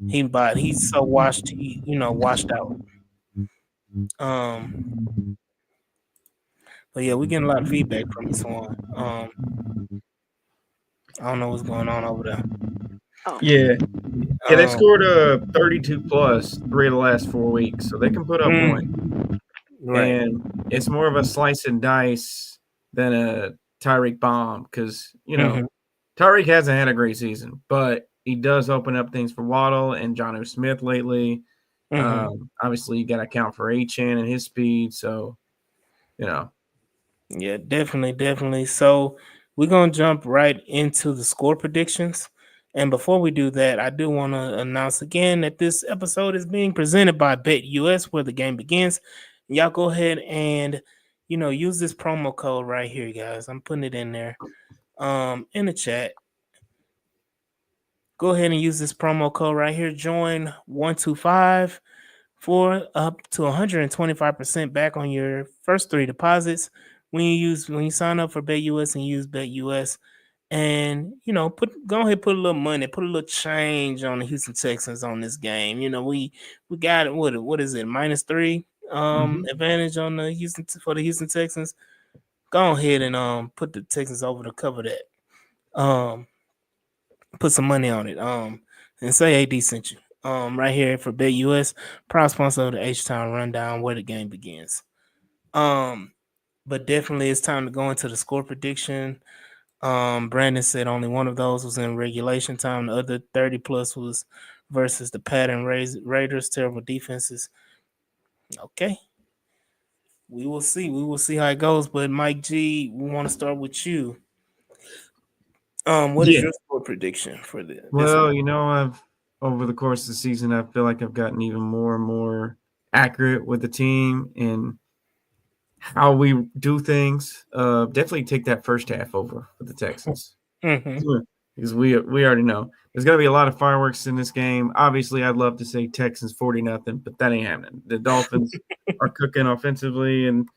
B: he's so washed out. Um, but yeah, we're getting a lot of feedback from you, Swan. I don't know what's going on over there.
D: Oh,
C: yeah, yeah. They've
B: Um,
C: scored 32 plus 3 of the last 4 weeks, so they can put up points.
B: right.
C: And it's more of a slice and dice than a Tyreek bomb because
B: Mm-hmm.
C: Tyreek hasn't had a great season, but he does open up things for Waddle and John Smith lately.
B: Mm-hmm.
C: Obviously, you got to account for Achan and his speed. So,
B: Yeah, definitely, definitely. So we're gonna jump right into the score predictions. And before we do that, I do want to announce again that this episode is being presented by BetUS, where the game begins. Y'all go ahead and use this promo code right here, guys. I'm putting it in there, in the chat. Go ahead and use this promo code right here. Join 125 for up to 125% back on your first 3 deposits when you sign up for BetUS and use BetUS. And go ahead, put a little money, put a little change on the Houston Texans on this game. We got it. What is it? -3 advantage on the Houston Texans. Go ahead and put the Texans over to cover that. Put some money on it. And say AD sent you. Right here for BetUS, proud sponsor of the H-Town Rundown, where the game begins. But definitely it's time to go into the score prediction. Brandon said only one of those was in regulation time. The other 30 plus was versus the pattern Raiders, terrible defenses. Okay. We will see. We will see how it goes. But Mike G, we want to start with you. What is
C: yeah.
B: your score prediction for this
C: Well,
B: week?
C: I've over the course of the season, I feel like I've gotten even more and more accurate with the team and how we do things. Definitely take that first half over for the Texans.
B: Mm-hmm.
C: Because we already know there's going to be a lot of fireworks in this game. Obviously, I'd love to say Texans 40-0, but that ain't happening. The Dolphins are cooking offensively, and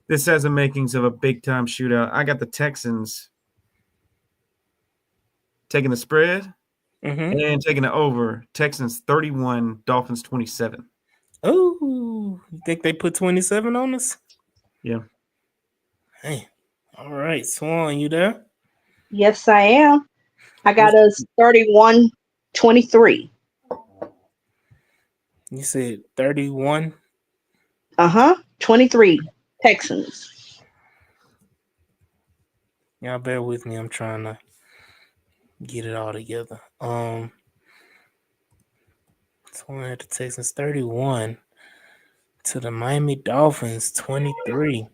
C: this has the makings of a big time shootout. I got the Texans taking the spread
B: Mm-hmm.
C: and taking it over. Texans 31, Dolphins 27.
B: Oh, you think they put 27 on us?
C: Yeah.
B: Hey, all right, Swan, you there?
D: yes, I am. I got
B: What's-
D: us 31-23.
B: You said 31.
D: 23 Texans.
B: Y'all bear with me. I'm trying to get it all together. Swan had the Texans 31 to the Miami Dolphins 23.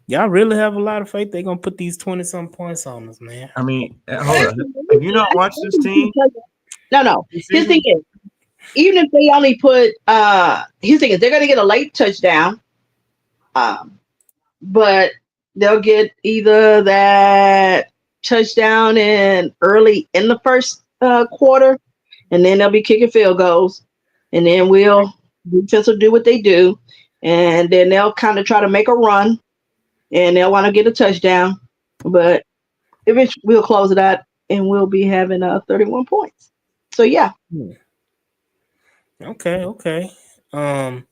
B: Y'all really have a lot of faith they're gonna put these 20-some points on us, man.
C: I mean, hold on. Have you not watched this team
D: No.
C: this
D: His thing
C: season?
D: is, even if they only put his thing is they're gonna get a late touchdown. But they'll get either that touchdown in early in the first quarter, and then they'll be kicking field goals, and then defense will do what they do, and then they'll kind of try to make a run, and they'll want to get a touchdown, but eventually we'll close it out, and we'll be having 31 points. So yeah.
B: Okay. Um,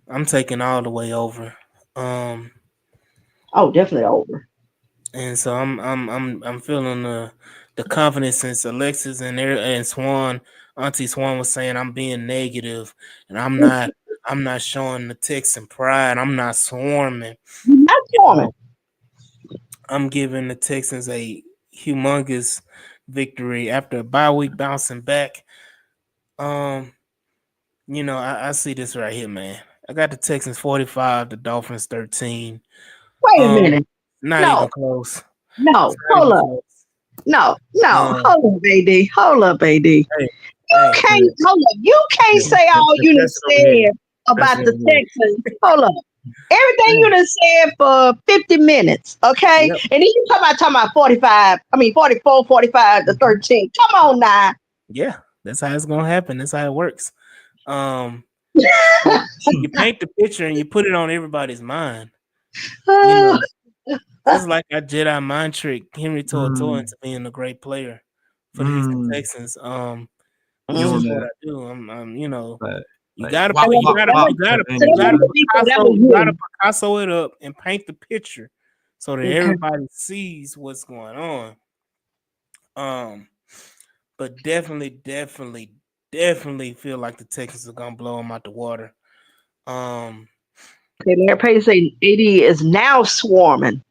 B: I'm taking all the way over.
D: Oh, definitely over.
B: and so I'm feeling the confidence since Alexis and Swan, Auntie Swan was saying I'm being negative, and I'm not showing the Texan pride. I'm not swarming.
D: Not
B: You
D: Foreman.
B: know, I'm giving the Texans a humongous victory after a bye week bouncing back. Um, I see this right here, man. I got the Texans 45, the Dolphins 13.
D: Wait a
B: Um,
D: minute.
B: not even
D: No,
B: close. It's
D: no,
B: not
D: hold
B: even
D: up.
B: close.
D: No, no,
B: Um,
D: hold up, AD. Hold up, AD.
B: hey,
D: You
B: hey,
D: can't hold up. You can't
C: Yeah,
D: say
C: that,
D: all
C: that,
D: you done
C: that's it over here.
D: said
C: That's
D: about
C: it
D: the
C: over here.
D: Texans. Hold up. Everything
B: hey,
D: you done said for 50 minutes, okay?
B: yep.
D: And then you talking about 45, I mean 44, 45 to
B: Mhm.
D: 13. Come on now.
B: Yeah, that's how it's gonna happen. That's how it works. Um, you paint the picture and you put it on everybody's mind. You know, just like that Jedi mind trick, Henry Tortor
C: Mm,
B: into being a great player for the Houston
C: mm,
B: Texans.
C: you
B: This is
C: on
B: what
C: that?
B: I do.
C: Like,
B: You
C: like
B: gotta
C: wop,
B: put
C: wop, wop type
B: you gotta
C: energy.
D: that was
B: Picasso it up and paint the picture so that
D: good.
B: everybody sees what's going on. Um, but definitely feel like the Texans are gonna blow them out the water. Um,
D: Okay, Mayor Payne say 80 is now swarming.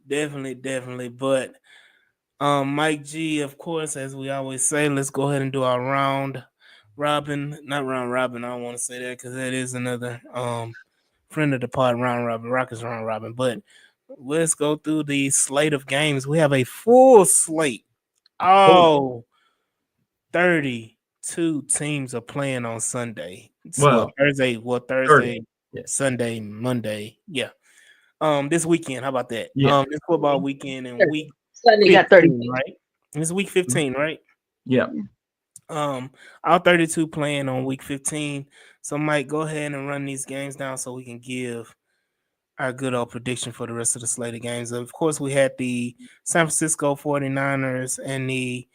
B: definitely. But Mike G, of course, as we always say, let's go ahead and do our round robin. Not round robin. I don't want to say that because that is another friend of the pod, round robin, Rockets round robin. But let's go through the slate of games. We have a full slate.
C: Oh,
B: Oh, 32 teams are playing on Sunday. It's what
C: well,
B: Thursday,
C: 30.
B: Thursday,
C: Yeah.
B: Sunday, Monday. Yeah. This weekend, how about that?
C: Yeah.
B: This football weekend in week
D: Sunday got 30.
B: 15, right? It's week 15, right?
C: Yeah.
B: Um, all 32 playing on week 15. So Mike, go ahead and run these games down so we can give our good old prediction for the rest of the slate of games. Of course, we had the San Francisco 49ers and the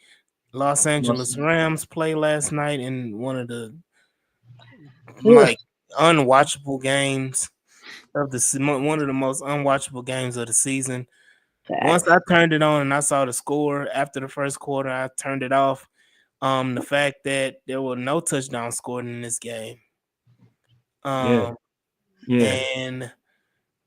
B: Los Angeles
C: Awesome.
B: Rams play last night in one of the
D: Ugh,
B: like unwatchable games of one of the most unwatchable games of the season. Once
D: facts.
B: I turned it on and I saw the score after the first quarter, I turned it off. The fact that there were no touchdowns scored in this game.
C: Yeah.
B: Um,
C: Yeah.
B: and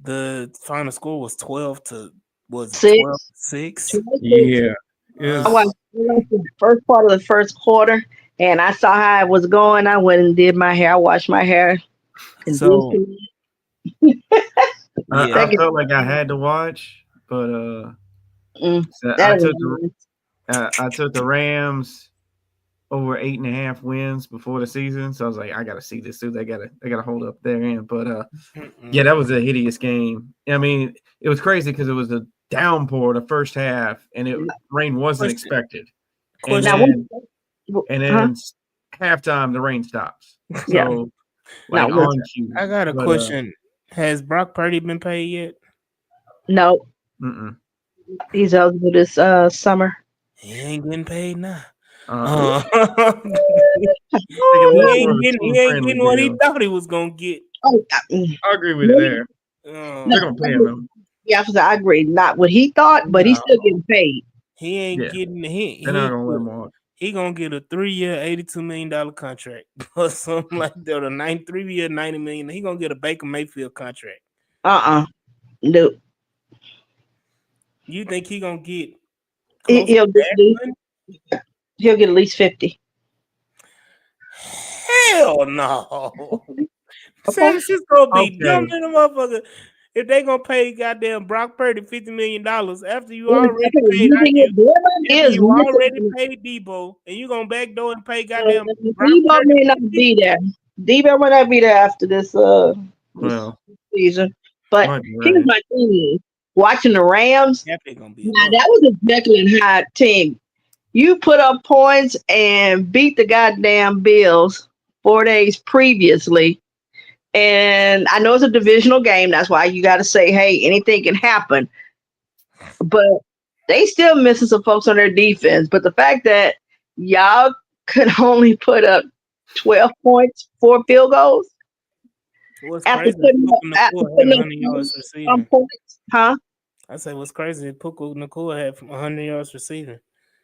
B: the final score was 12 to was it 12
D: 6.
B: to 6?
D: 26.
C: Yeah.
B: Uh,
D: I watched the first part of the first quarter and I saw how it was going. I went and did my hair. I washed my hair and did
B: so
D: some
B: yeah,
C: I
D: second.
C: felt like I had to watch, but so
D: That is
C: I took the Rams over 8.5 wins before the season. So I was like, I gotta see this too. They gotta hold up their end. But yeah, that was a hideous game. I mean, it was crazy because it was a downpour the first half, and rain wasn't
B: question,
C: expected. And
D: now.
B: question.
C: then and
D: Huh?
C: then halftime the rain stops.
D: Yeah.
C: So
D: No,
C: like
D: listen.
C: on cue.
B: I got a
C: But
B: question. Has Brock Purdy been paid yet?
D: No,
C: mm-mm.
D: he's eligible this summer.
B: He ain't getting paid now.
C: Uh
B: Uh,
C: Thinking
B: he
C: more
D: Oh,
C: of
B: ain't
C: a
B: getting
C: team
B: he ain't
C: friendly
B: getting what he
C: deal.
B: thought he was gonna get.
D: oh,
C: I agree with it
D: maybe-
C: there.
D: no,
C: They're
B: Um,
C: gonna pay him though.
D: yeah, I agree. Not what he thought, but he's
B: no,
D: still getting paid.
B: he ain't
C: Yeah.
B: getting
C: They're not
B: he
C: gonna let him walk.
B: he gonna get a 3-year, $82 million contract or something like that, or 3 year, 90 million. He gonna get a Baker Mayfield contract.
D: Uh-uh. No.
B: You think he gonna get
D: He,
B: close to
D: he'll get at
B: that
D: least,
B: money?
D: he'll get at least 50.
B: Hell no. San
D: Okay.
B: Francisco be dumb
C: Okay.
B: in the motherfucker if they gonna pay goddamn Brock Purdy $50 million after you
D: And
B: already
D: okay,
B: paid
D: you think
B: you after
D: is
B: you already
D: missing.
B: paid Debo and you gonna backdoor and pay goddamn Brock
D: Debo
B: Purdy
D: may not
B: 50?
D: be there. Debo may not be there after this
C: Well,
D: season. But
C: might be
D: here's
C: right.
D: my thing: watching the Rams.
B: That gonna be a
D: Now
B: bust.
D: that was a Jekyll and Hyde team. You put up points and beat the goddamn Bills 4 days previously. And I know it's a divisional game. That's why you got to say, hey, anything can happen. But they still missing some folks on their defense. But the fact that y'all could only put up 12 points, 4 field goals,
B: What's
D: after
B: crazy is Puka
D: after
B: Nakua had
D: putting up
B: 100 yards
D: some
B: receiving.
D: points, huh?
B: I say what's crazy is Puka Nakua had 100 yards receiving.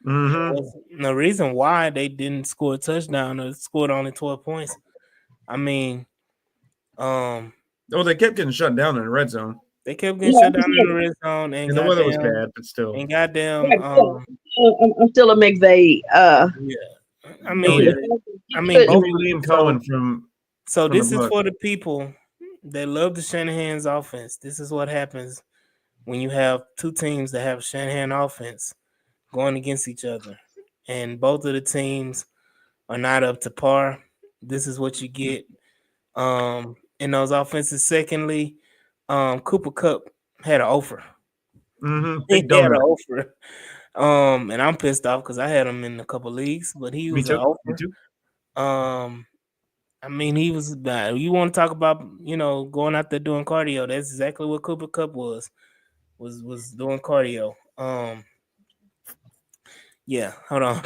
C: Mm-hmm.
B: The reason why they didn't score a touchdown or scored only 12 points. I mean,
C: Oh, they kept getting shut down in the red zone,
B: they kept getting
D: No,
B: shut
D: I'm
B: down in the
D: saying,
B: red zone and
C: and the weather was
B: goddamn
C: bad, but still.
B: and goddamn
D: yeah, I'm still a McVay.
B: yeah. I
C: Oh
B: mean
C: yeah,
B: both
C: give
D: Putting
C: me Liam
B: so
C: Cohen
B: so
C: from the
B: this is
C: Bucks.
B: for the people that love the Shanahan's offense. This is what happens when you have two teams that have Shanahan offense going against each other, and both of the teams are not up to par. This is what you get in those offenses. Secondly, Cooper Cup had an offer.
C: Mm-hmm.
B: He
C: Big
B: had an
C: donut.
B: offer. And I'm pissed off because I had him in a couple leagues, but he
C: Me
B: was an
C: too. Me
B: offer.
C: too.
B: I mean, he was bad. You want to talk about, going out there doing cardio? That's exactly what Cooper Cup was doing cardio. Yeah, hold on.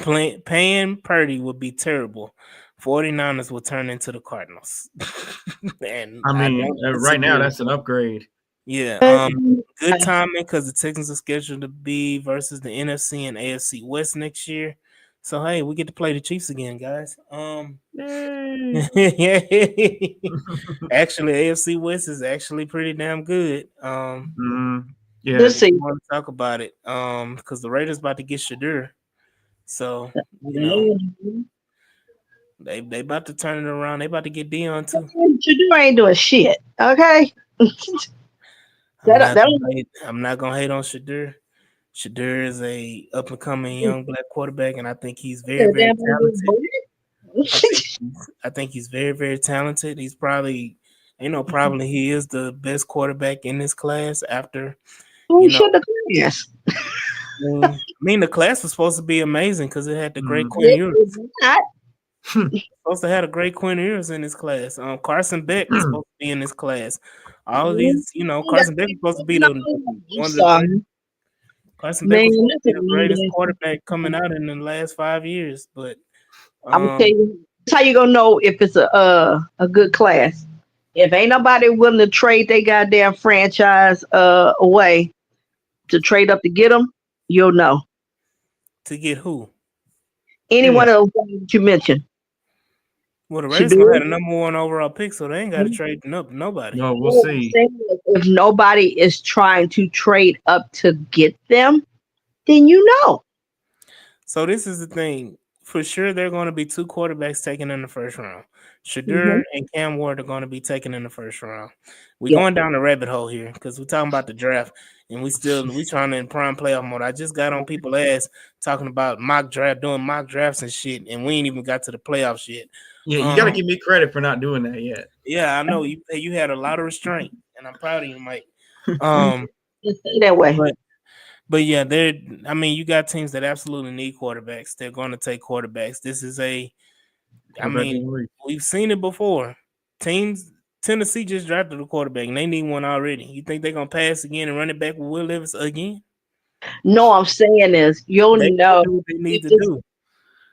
B: Paying Purdy would be terrible. 49ers will turn into the Cardinals. And
C: I
B: I
C: mean,
B: don't
C: right now
B: disagree.
C: that's an upgrade.
B: Yeah,
D: up.
B: good timing because the Texans are scheduled to be versus the NFC and AFC West next year. So hey, we get to play the Chiefs again, guys.
C: Yay!
B: Actually, AFC West is actually pretty damn good.
C: Yeah.
D: Let's
B: If
D: see.
B: you want to talk about it, because the Raiders about to get Shadur, so you know they about to turn it around. They about to get Dion too.
D: Shador ain't doing shit. Okay. That
B: I'm not gonna hate on Shadur. Shadur is a up and coming young black quarterback, and I think he's very, very talented. I think I think he's very, very talented. He's probably, probably he is the best quarterback in this class. After,
D: who
B: you know,
D: should the class?
B: I mean, the class was supposed to be amazing because it had the great
C: Mm.
B: Quinn Ewers.
D: It's not.
B: Supposed to have a great Quinn Ewers in this class. Carson Beck was supposed to be in this class. All of these, Carson Beck was supposed to be
D: No,
B: the
D: I'm
B: one of the great.
D: sorry,
B: Carson Beck
D: man.
B: was supposed to be
D: That's a
B: the greatest
D: mean
B: quarterback coming
D: ass.
B: out in the last 5 years, but
D: I'm gonna tell
B: um,
D: you. That's how you gonna know if it's a good class. If ain't nobody willing to trade their goddamn franchise away to trade up to get them, you'll know.
B: to get who?
D: Any
C: Yeah.
D: one of those guys that you mentioned
B: Well, the
D: should
B: Raiders
D: do
B: gonna have
D: it.
B: the number one overall pick, so they ain't got to trade nobody.
C: No, we'll
D: What I'm
C: see.
D: saying is, if nobody is trying to trade up to get them, then you know.
B: So this is the thing. For sure, there are going to be two quarterbacks taken in the first round.
D: Hmm.
B: Shadur and Cam Ward are going to be taken in the first round. We're
D: Yeah.
B: going down the rabbit hole here because we're talking about the draft, and we trying to in prime playoff mode. I just got on people's ass talking about doing mock drafts and shit, and we ain't even got to the playoffs yet.
C: Yeah, you got to
B: Um,
C: give me credit for not doing that yet.
B: yeah, I know you had a lot of restraint, and I'm proud of you, Mike. Um,
D: Just stay that way.
B: but But yeah, you got teams that absolutely need quarterbacks. They're going to take quarterbacks. This is
C: Quarterback of the week.
B: we've seen it before. Tennessee just drafted a quarterback and they need one already. You think they're going to pass again and run it back with Will Levis again?
D: No, I'm saying is you'll
B: They
D: know
B: do what they need
D: if
B: to
D: this.
B: do.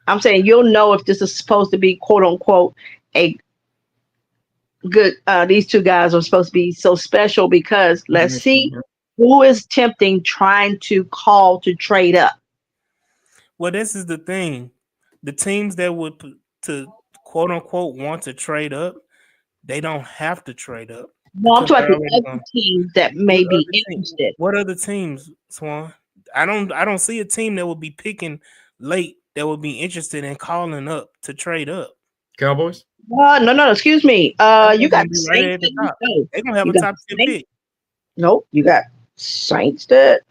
D: I'm saying you'll know if this is supposed to be quote unquote a good. These two guys are supposed to be so special because let's see who is tempting trying to call to trade up.
B: Well, this is the thing. The teams that would to quote unquote want to trade up, they don't have to trade up
D: No, I'm
B: because
D: talking
B: they're
D: about the
B: already
D: other
B: going.
D: teams that
B: What
D: may be
B: other team?
D: interested.
B: What other teams, Swan? I don't see a team that would be picking late that would be interested in calling up to trade up.
C: Cowboys.
D: No, no, excuse me.
B: They're
D: You got
B: gonna
D: the
B: be right there
D: Saints
B: at the
D: that
B: top.
D: no,
B: They're gonna have
D: you
B: a
D: got
B: top 10
D: the Saints.
B: pick.
D: Nope, you got Saints that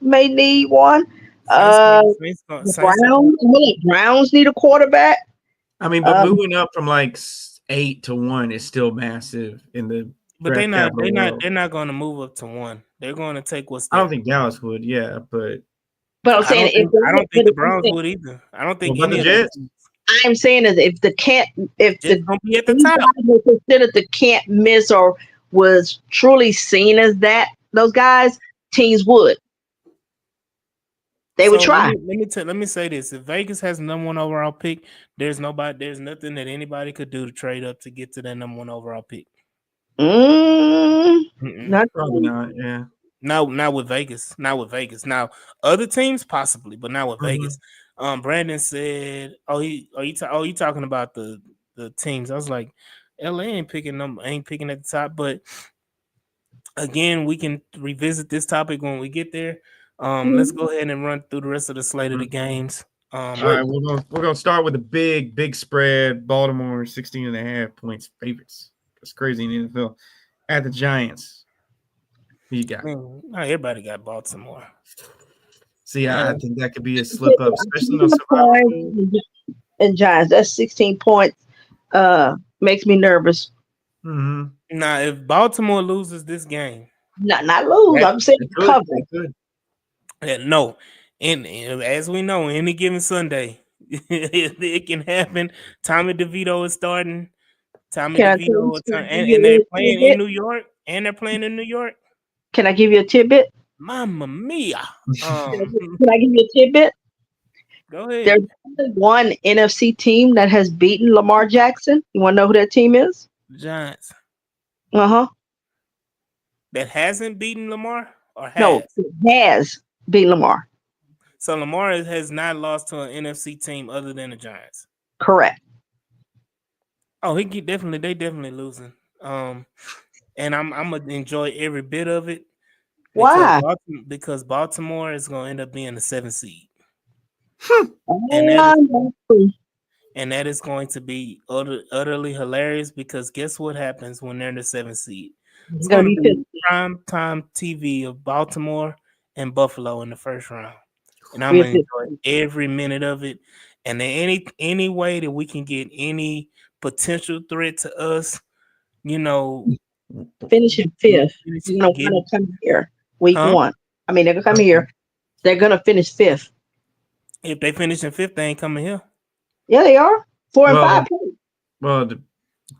D: may need one.
B: Saints
D: Uh,
B: gonna Saints gonna
D: the
B: Saints are gonna
D: Browns, well, the Browns need a quarterback.
C: I mean, but
D: Um,
C: moving up from like 8 to 1 is still massive in the
B: but
C: draft capital world.
B: they're not gonna move up to one. They're gonna take what's
C: I don't
B: there.
C: think Dallas would, yeah, but
D: but I'm saying if
B: I don't
D: they,
B: think the
D: but I'm
B: Browns
D: saying,
B: would either. I don't
C: what
B: think
C: about the
B: any of those
C: Jets?
B: teams.
D: I'm saying is if
B: Jets
D: the
B: gonna be at the
D: these
B: top.
D: guys were considered the can't miss or was truly seen as that, those guys, teams would. They would
B: So
D: try.
B: let me say this: if Vegas has the number one overall pick, there's nothing that anybody could do to trade up to get to that number one overall pick.
D: Not
C: Probably not. Yeah.
B: Not with Vegas. Not with Vegas. Now, other teams possibly, but not with
C: Mhm.
B: Vegas. Brandon said, "Oh, you talking about the teams?" I was like, "LA ain't picking at the top." But again, we can revisit this topic when we get there. Let's go ahead and run through the rest of the slate of the games.
C: All right, we're gonna start with a big spread. Baltimore 16.5 points favorites. That's crazy in the NFL. At the Giants. Who you got?
B: Not everybody got Baltimore.
C: See,
D: yeah.
C: I think that could be a slip up, especially in those survivor games.
D: Points and Giants. That's 16 points. Makes me nervous.
C: Mm-hmm.
B: Now, if Baltimore loses this game,
D: Not lose.
B: that
D: I'm saying
C: They could.
D: cover.
C: They could.
B: no, and as we know, any given Sunday, it can happen. Tommy DeVito is starting. Tommy
D: Can I tell you?
B: DeVito,
D: Can I give
B: and they're
D: you a
B: playing in
D: tidbit?
B: New York, and they're playing in New York.
D: Can I give you a tidbit?
B: Mamma mia! Um,
D: Can I give you a tidbit?
B: go ahead.
D: There's only one NFC team that has beaten Lamar Jackson. You want to know who that team is?
B: Giants
D: Uh huh.
B: that hasn't beaten Lamar or
D: No,
B: has.
D: it has beaten Lamar.
B: So Lamar has not lost to an NFC team other than the Giants.
D: Correct.
B: Oh, they definitely losing. And I'm gonna enjoy every bit of it
D: Why?
B: because Baltimore is gonna end up being the 7th seed, and that is
D: Oh,
B: and that is going to be utterly hilarious because guess what happens when they're in the 7th seed? It's
D: it's gonna
B: going to
D: be
B: be
D: 50.
B: prime time TV of Baltimore and Buffalo in the first round, and I'm
D: We're
B: gonna
D: 50.
B: enjoy every minute of it. And then any way that we can get any potential threat to us, you know,
D: Finishing fifth. You know,
B: get
D: want to come here week
B: huh?
D: one. I mean, they're gonna come here. They're gonna finish fifth.
B: If they finish in fifth, they ain't coming here.
D: Yeah, they are 4 and 5
C: Well,
D: points.
C: it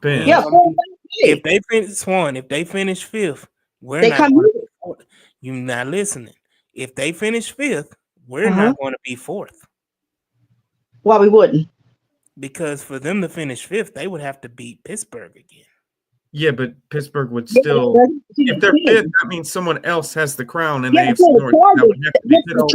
B: They ain't
D: Yeah,
C: depends.
B: gonna
D: 4 and
B: be.
D: 5
B: If
D: points.
B: they finish Swan, if they finish fifth, we're
D: They
B: not
D: come
B: going to
D: here.
B: be fourth. You're not listening. If they finish fifth, we're
D: Uh huh.
B: not going to be fourth
D: Why we wouldn't?
B: because for them to finish fifth, they would have to beat Pittsburgh again.
C: Yeah, but Pittsburgh would
D: Yeah,
C: still.
D: that's what
C: If
D: you
C: they're fifth,
D: can.
C: that means someone else has the crown in the
D: Yeah,
C: AFC
D: so the
C: North. That
D: Chargers,
C: would have to be
B: So
D: the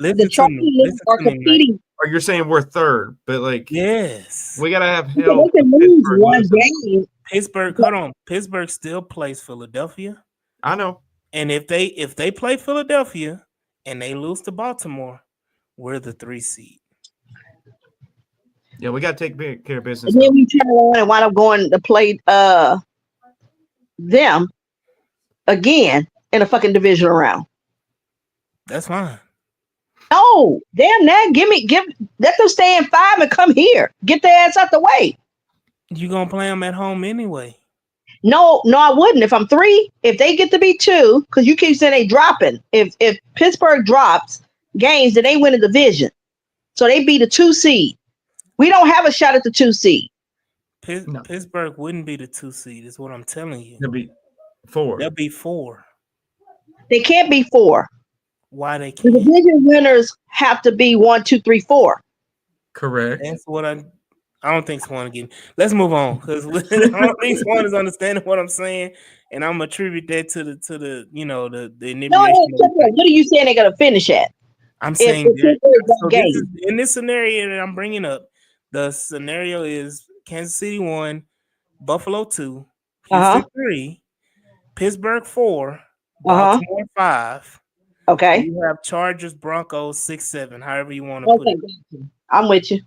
B: listen to me.
D: Chargers
B: Listen
D: are
B: to me, Mike.
D: competing.
C: Or you're saying we're third, but like
B: Yes,
C: we gotta have
D: They
C: help of
D: can lose
C: Pittsburgh
D: one
C: losing.
D: game.
B: Pittsburgh.
D: But
B: Hold on. Pittsburgh still plays Philadelphia,
C: I know.
B: and if they play Philadelphia and they lose to Baltimore, we're the 3 seed.
C: Yeah, we gotta take care of business
D: then
C: though.
D: we turn around and wind up going to play them again in a fucking divisional round.
B: That's fine.
D: No, damn that. Let them stay in 5 and come here. Get their ass out the way.
B: You gonna play them at home anyway.
D: No, I wouldn't. If I'm 3, if they get to be 2, because you keep saying they dropping. If Pittsburgh drops games, then they win a division. So they be the 2 seed. We don't have a shot at the 2 seed.
C: No,
B: Pittsburgh wouldn't be the 2 seed, is what I'm telling you.
C: it'll be 4.
B: They'll be 4.
D: They can't be 4.
B: Why they
D: The
B: can't?
D: division winners have to be 1, 2, 3, 4.
C: Correct.
B: That's what I don't think Swan again. Let's move on because I don't think Swan is understanding what I'm saying, and I'm attribute that to the the
D: No,
B: inebriation.
D: what are you saying they're gonna finish at?
B: I'm
D: If
B: saying that.
D: Pittsburgh
B: So
D: got
B: this is
D: game.
B: in this scenario that I'm bringing up. The scenario is Kansas City 1, Buffalo 2,
D: Uh-huh.
B: Houston 3, Pittsburgh 4,
D: Uh-huh.
B: Baltimore 5.
D: Okay.
B: You have Chargers, Broncos 6, 7. However you want to put
D: Okay,
B: it.
D: gotcha. I'm with you.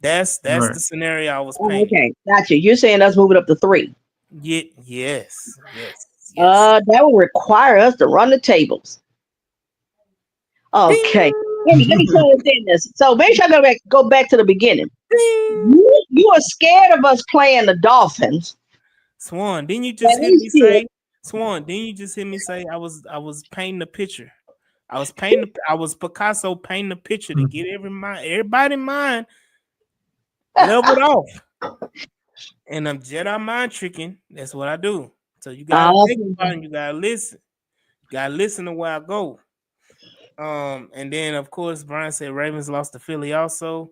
B: That's
C: Right.
B: the scenario I was
D: Oh,
B: painting.
D: okay, gotcha. You're saying us moving up to 3.
B: Yes.
D: That will require us to run the tables. Okay. Let me try to understand this. So make sure I go back to the beginning.
B: Ding.
D: You are scared of us playing the Dolphins.
B: Swan, didn't you just
D: And
B: hear
D: we
B: me
D: still
B: say? Swan, didn't you just hear me say I was painting a picture? I was Picasso painting a picture to get everybody mind leveled off. And I'm Jedi mind tricking. That's what I do. So you gotta think about it. You gotta listen. You gotta listen to where I go. And then of course Brian said Ravens lost to Philly also.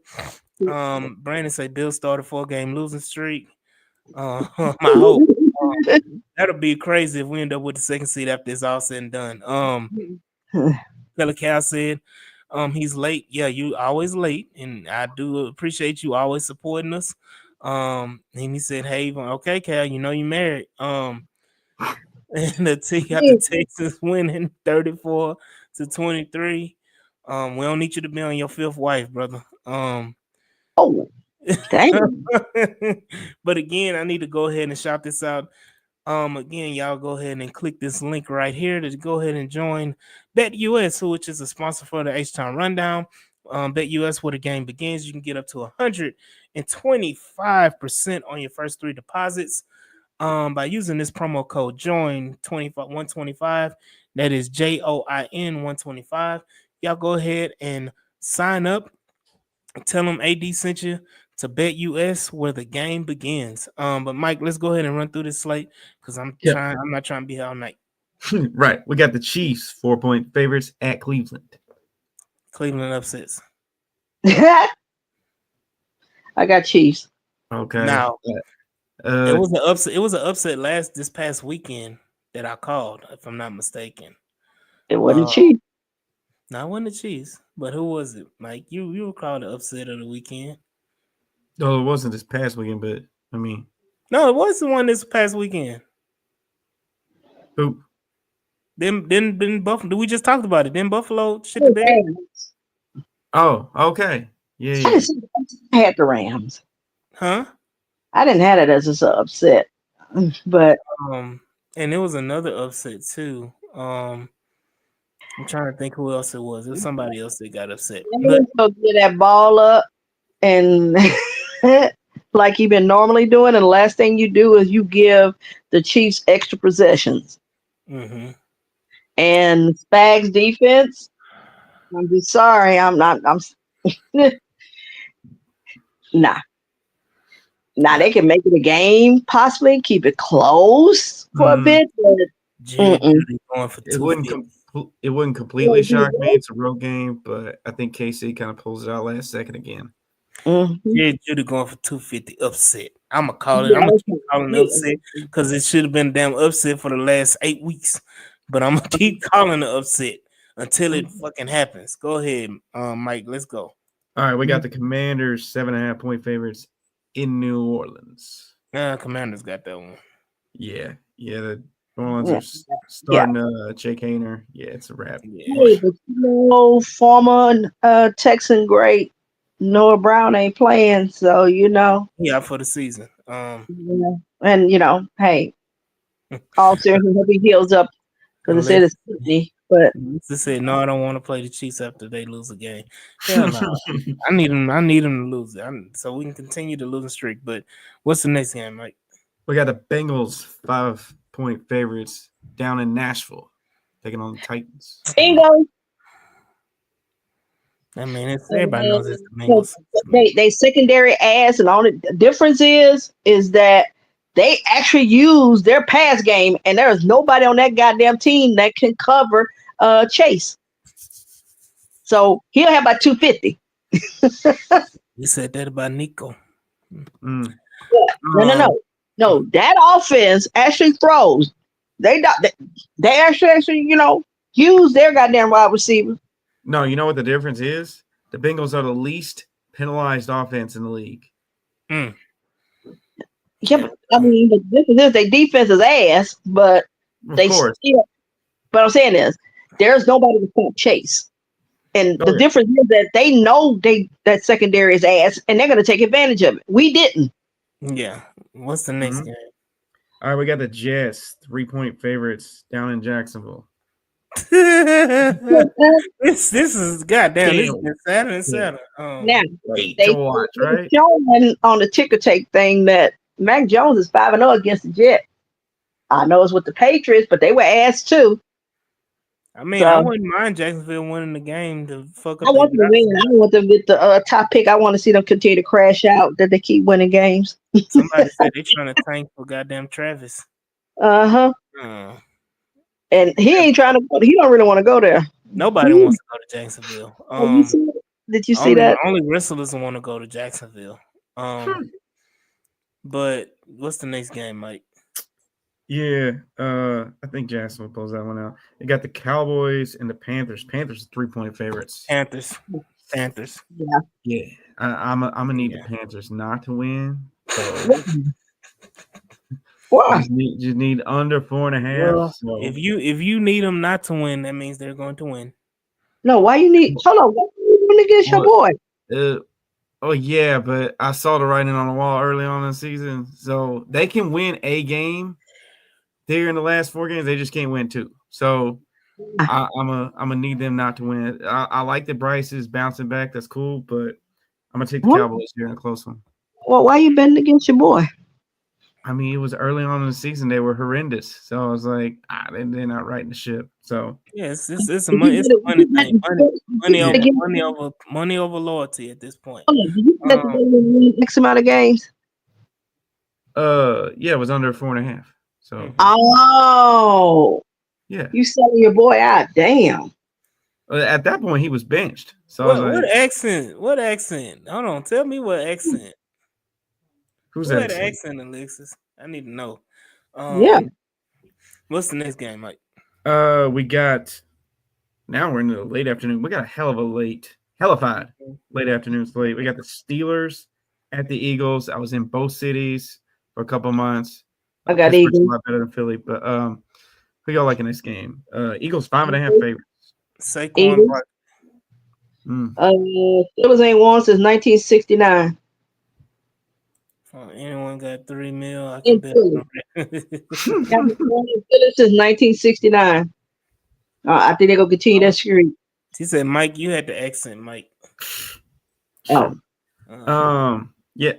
B: Brandon said Bill started 4-game losing streak. My hope. That'll be crazy if we end up with the second seed after it's all said and done. Fella said, he's late. Yeah, you always late, and I do appreciate you always supporting us. And he said, "Hey, okay, Cal, you know you married." And the T got the Texans winning 34-23. We don't need you to be on your fifth wife, brother.
A: Oh, dang.
B: But again, I need to go ahead and shout this out. Again, y'all go ahead and click this link right here to go ahead and join BetUS, which is a sponsor for the H-Town Rundown. BetUS, where the game begins, you can get up to 125% on your first 3 deposits. By using this promo code JOIN 125, that is JOIN 125. Y'all go ahead and sign up. Tell them AD sent you to BetUS, where the game begins. But Mike, let's go ahead and run through this slate because I'm not trying to be here all night.
C: Right. We got the Chiefs 4-point favorites at Cleveland.
B: Cleveland upsets.
A: I got Chiefs.
C: Okay.
B: Now it was an upset. It was an upset this past weekend that I called, if I'm not mistaken.
A: It wasn't Chiefs.
B: No, it wasn't the Chiefs, but who was it, Mike? You were called the upset of the weekend.
C: No, it wasn't this past weekend, but I mean,
B: no, it was the one this past weekend.
C: Who?
B: Then Buffalo. We just talked about it. Then Buffalo shit the bed.
C: Oh, okay. Yeah.
A: I had the Rams.
B: Huh?
A: I didn't have it as an upset, but
B: and there was another upset too. I'm trying to think who else it was. It was somebody else that got upset.
A: But so get that ball up and like you've been normally doing, and the last thing you do is you give the Chiefs extra possessions.
B: Mm-hmm.
A: And Spags defense, I'm just sorry, I'm nah. Now they can make it a game, possibly keep it close for a bit. But
B: going for
C: it wouldn't completely shock me. It's a road game, but I think KC kind of pulls it out last second again.
B: Yeah, Judy going for 250 upset. I'm gonna call it. I'm gonna keep calling it upset because it should have been damn upset for the last 8 weeks. But I'm gonna keep calling it upset until it fucking happens. Go ahead, Mike. Let's go.
C: All right, we got the Commanders 7.5-point favorites in New Orleans.
B: Commanders got that one.
C: Yeah. The New Orleans are starting Jake Hayner. Yeah, it's a wrap.
A: Hey, but former Texan great Noah Brown ain't playing, so
B: Yeah, for the season.
A: And hey, all seriously, hope he heals up because it said it's Sydney. But
B: they said no, I don't want to play the Chiefs after they lose a game. Hell no, I need them to lose it, so we can continue the losing streak. But what's the next game, Mike?
C: We got the Bengals 5-point favorites down in Nashville, taking on the Titans.
A: Bengals.
B: I mean, everybody knows it's the Bengals.
A: They secondary ass, and all the difference is that they actually use their pass game, and there is nobody on that goddamn team that can cover Chase. So he'll have about 250.
B: You said that about Nico.
A: No. That offense actually throws. They actually use their goddamn wide receiver.
C: No, you know what the difference is? The Bengals are the least penalized offense in the league.
A: Yeah, but I mean, the difference is their defense is ass, but still. But I'm saying is, there's nobody to stop Chase, and the difference is that they know that secondary is ass, and they're going to take advantage of it. We didn't.
B: Yeah. What's the next game?
C: All right, we got the Jets 3-point favorites down in Jacksonville.
B: This is goddamn. This is sadder and sadder.
A: Now they showing on the ticker tape thing that Mac Jones is 5-0 against the Jets. I know it's with the Patriots, but they were ass too.
B: I mean, I wouldn't mind Jacksonville winning the game to fuck up.
A: I want them to win. I don't want them to get the top pick. I want to see them continue to crash out. That they keep winning games.
B: Somebody said they're trying to tank for goddamn Travis.
A: And he ain't trying to. He don't really want to go there.
B: Nobody wants to go to Jacksonville.
A: Did you see that?
B: Only wrestlers want to go to Jacksonville. But what's the next game, Mike?
C: Yeah, I think Jackson will close that one out. They got the Cowboys and the Panthers. Panthers are 3-point favorites.
B: Panthers.
A: Yeah.
C: I'm gonna need the Panthers not to win. So
A: Why?
C: just need under 4.5.
B: Well,
C: so.
B: if you need them not to win, that means they're going to win.
A: No, why you need? Hold on, why you need against your boy?
C: Oh yeah, but I saw the writing on the wall early on in the season, so they can win a game. They're in the last 4 games, they just can't win 2. So I'm gonna need them not to win. I like that Bryce is bouncing back. That's cool, but I'm gonna take the Cowboys here in a close one.
A: Well, why you betting against your boy?
C: I mean, it was early on in the season; they were horrendous. So I was like, they're not riding the ship. So
B: yeah, it's a money thing. Money over loyalty at this point.
A: Did you bet the win X amount of games?
C: Yeah, it was under 4.5. So yeah,
A: you selling your boy out? Damn.
C: At that point, he was benched. So
B: what accent? What accent? Hold on, tell me what accent.
C: Who's
B: that accent, Alexis? I need to know. What's the next game, Mike?
C: We got. Now we're in the late afternoon. We got a hellified late afternoon slate. We got the Steelers at the Eagles. I was in both cities for a couple months.
A: I got Eagles.
C: A lot better than Philly, but who y'all like in this game? Eagles 5.5 favorites.
B: Saquon.
A: Steelers ain't won since 1969.
B: Anyone got $3 million? I can bet.
A: Since 1969. I think they're gonna continue that streak.
B: She said, "Mike, you had the accent, Mike."
C: Yeah,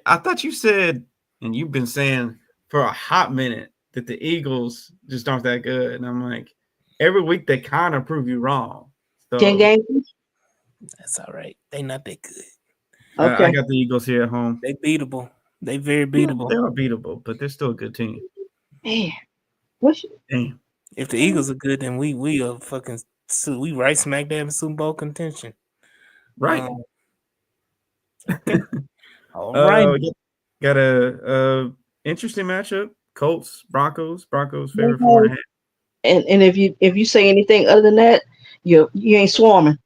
C: I thought you said, and you've been saying for a hot minute that the Eagles just aren't that good, and I'm like, every week they kind of prove you wrong. So,
A: 10 games.
B: That's all right. They not that good.
C: Okay, I got the Eagles here at home.
B: They beatable. They very beatable.
C: They are beatable, but they're still a good team.
A: Man,
C: damn.
B: If the Eagles are good, then we are fucking we right smack dab in Super Bowl contention.
C: Right.
B: Okay. All right.
C: Got a interesting matchup. Colts, Broncos favorite 4.5.
A: And if you say anything other than that, you ain't swarming.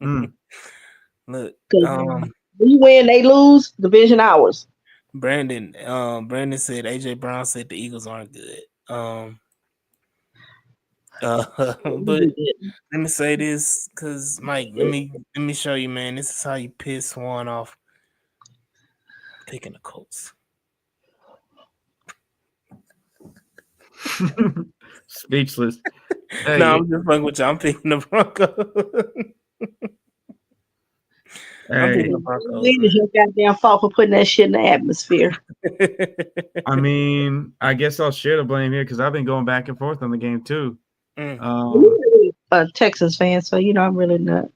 B: Look,
A: we win, they lose, division ours.
B: Brandon said AJ Brown said the Eagles aren't good. But let me say this, because Mike, let me show you, man. This is how you piss Swan off. Picking the Colts.
C: Speechless.
B: Hey. No, I'm just fucking with you. I'm picking the Broncos.
A: I'm picking the Broncos. It's your goddamn fault for putting that shit in the atmosphere.
C: I mean, I guess I'll share the blame here because I've been going back and forth on the game too.
A: A Texans fan, so I'm really not.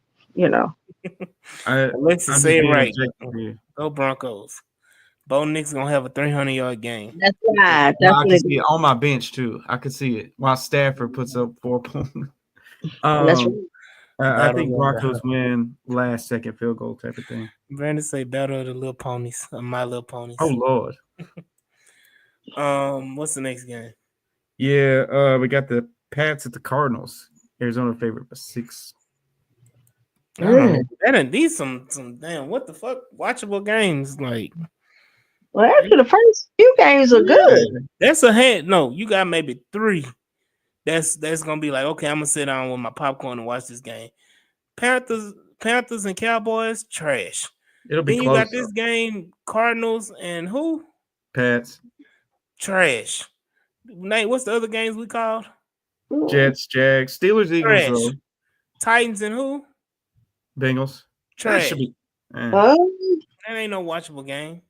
B: Alexis, say it right. Go Broncos. Bo Nick's gonna have a 300-yard game.
A: That's right. That's
C: I can see it on my bench too. I could see it while Stafford puts up 4 points.
A: That's right.
C: I think Broncos win last second field goal type of thing.
B: Brandon say battle of the little ponies, My Little Ponies.
C: Oh Lord.
B: What's the next game?
C: Yeah, we got the Pats at the Cardinals. Arizona favorite by 6.
B: These some damn what the fuck watchable games like.
A: Well, after the first few games are good.
B: That's a hand. No, you got maybe 3. That's gonna be like, okay, I'm gonna sit down with my popcorn and watch this game. Panthers and Cowboys, trash.
C: It'll be
B: then
C: close.
B: You got this game, Cardinals and who?
C: Pats.
B: Trash. Nate, what's the other games we called?
C: Jets, Jags, Steelers, Eagles. Though.
B: Titans and who?
C: Bengals.
B: Trash.
C: That should be.
B: That ain't no watchable game.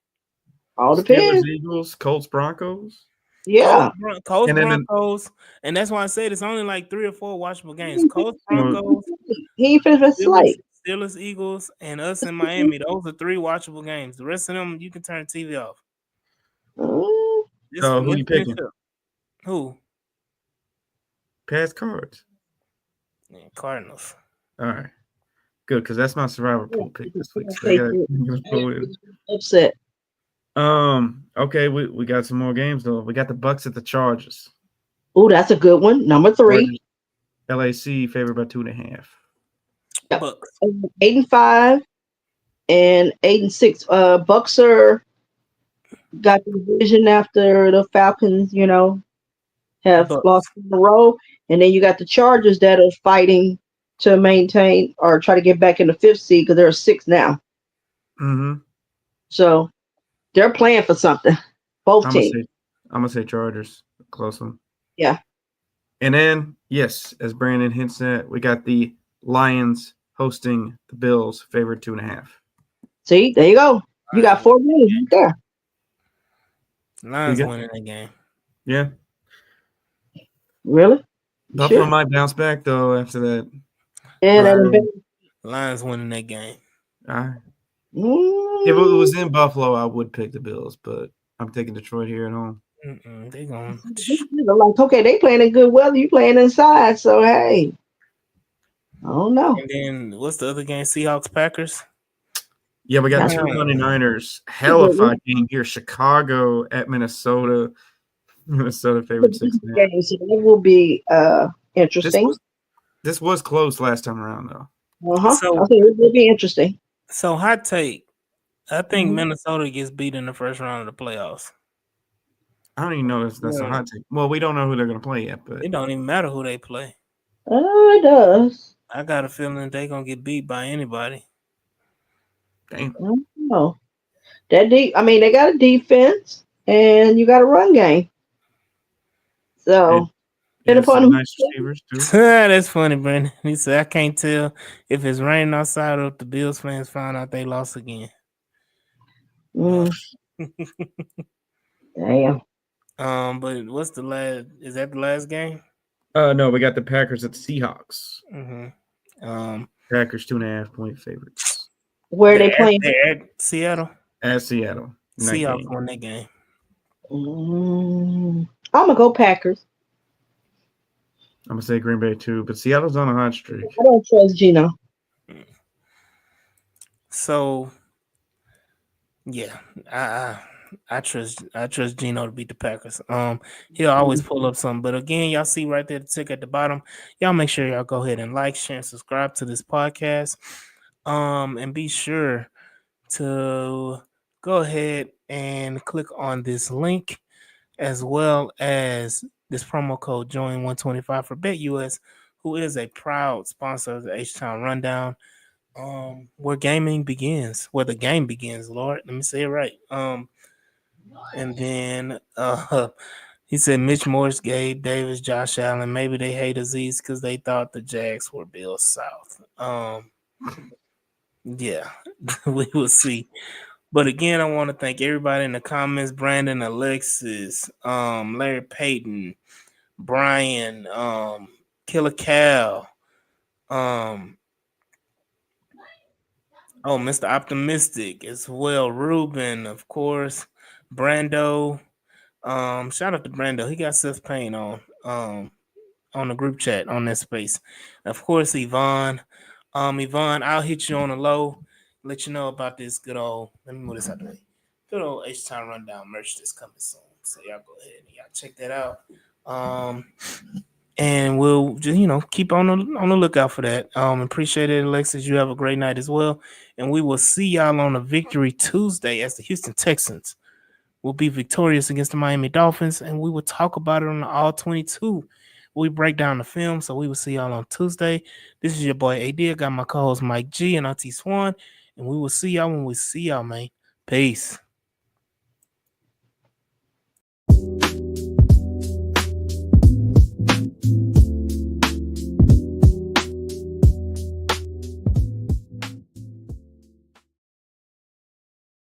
A: All depends.
C: Steelers, Eagles, Colts, Broncos.
A: Yeah.
B: Colts, Broncos. And that's why I said it's only like 3 or 4 watchable games. Colts, Broncos.
A: He ain't finished with slate.
B: Steelers, Eagles, and us in Miami. Those are 3 watchable games. The rest of them, you can turn TV off.
C: So who you picking?
B: Who?
C: Pats, Cards.
B: Yeah, Cardinals.
C: All right. Good, because that's my survivor pool pick this week. So I got
A: upset.
C: Okay, we got some more games though. We got the Bucks at the Chargers.
A: Oh, that's a good one. Number 3.
C: LAC favored by 2.5.
A: Yep.
B: Bucks.
A: 8-5 and 8-6. Bucks got the division after the Falcons, have lost in a row. And then you got the Chargers that are fighting to maintain or try to get back in the 5th seed because they're 6 now.
C: Mm-hmm.
A: So they're playing for something. Both teams.
C: I'm gonna say Chargers. Close one.
A: Yeah.
C: And then, yes, as Brandon hints at, we got the Lions hosting the Bills, favored 2.5.
A: See, there you go. You got 4 games right there.
B: Lions winning that game.
C: Yeah.
A: Really?
C: Buffalo might bounce back though after that.
A: Yeah,
B: Lions winning that game.
C: If it was in Buffalo, I would pick the Bills, but I'm taking Detroit here at home.
B: They going
A: like, okay, they playing in good weather. You playing inside, so hey, I don't know.
B: And then what's the other game? Seahawks Packers.
C: Yeah, we got 2 Monday Niners. Hell of a game here. Chicago at Minnesota. Minnesota favored 6.5.
A: So it will be interesting.
C: This was close last time around though.
A: So it will be interesting.
B: So hot take. I think Minnesota gets beat in the first round of the playoffs.
C: I don't even know if that's a hot take. Well, we don't know who they're going to play yet, but
B: it don't even matter who they play.
A: It does.
B: I got a feeling they're going to get beat by anybody.
C: Damn.
A: I don't know. They got a defense and you got a run game. So,
C: some nice receivers too.
B: That's funny, Brandon. He said, I can't tell if it's raining outside or if the Bills fans find out they lost again.
A: Damn.
B: But what's the last? Is that the last game?
C: No, we got the Packers at the Seahawks. Packers 2.5-point favorites.
A: Where are they playing?
B: They're at Seattle.
C: At Seattle.
B: Seahawks won that game.
A: I'm gonna go Packers.
C: I'm gonna say Green Bay too, but Seattle's on a hot streak.
A: I don't trust Gino.
B: So, yeah, I trust Gino to beat the Packers. He'll always pull up something. But again, y'all see right there the tick at the bottom. Y'all make sure y'all go ahead and like, share, and subscribe to this podcast. And be sure to go ahead and click on this link as well as this promo code JOIN125 for BetUS, who is a proud sponsor of the H-Town Rundown. Where gaming begins, where the game begins, Lord. Let me say it right. And then he said Mitch Morse, Gabe Davis, Josh Allen. Maybe they hate Aziz because they thought the Jags were Bill South. Yeah, we will see. But again, I want to thank everybody in the comments: Brandon, Alexis, Larry Payton, Brian, Killer Cal, Mr. Optimistic as well, Ruben, of course, Brando. Shout out to Brando. He got Seth Payne on the group chat on that space. Of course, Yvonne. Yvonne, I'll hit you on the low, let you know about this good old. Let me move this out the way. Good old H-Town Rundown merch that's coming soon. So y'all go ahead and y'all check that out. And we'll just keep on the lookout for that. Appreciate it, Alexis. You have a great night as well. And we will see y'all on a Victory Tuesday as the Houston Texans will be victorious against the Miami Dolphins, and we will talk about it on the All 22. We break down the film, so we will see y'all on Tuesday. This is your boy AD. I got my co-host Mike G and Auntie Swan, and we will see y'all when we see y'all, man. Peace.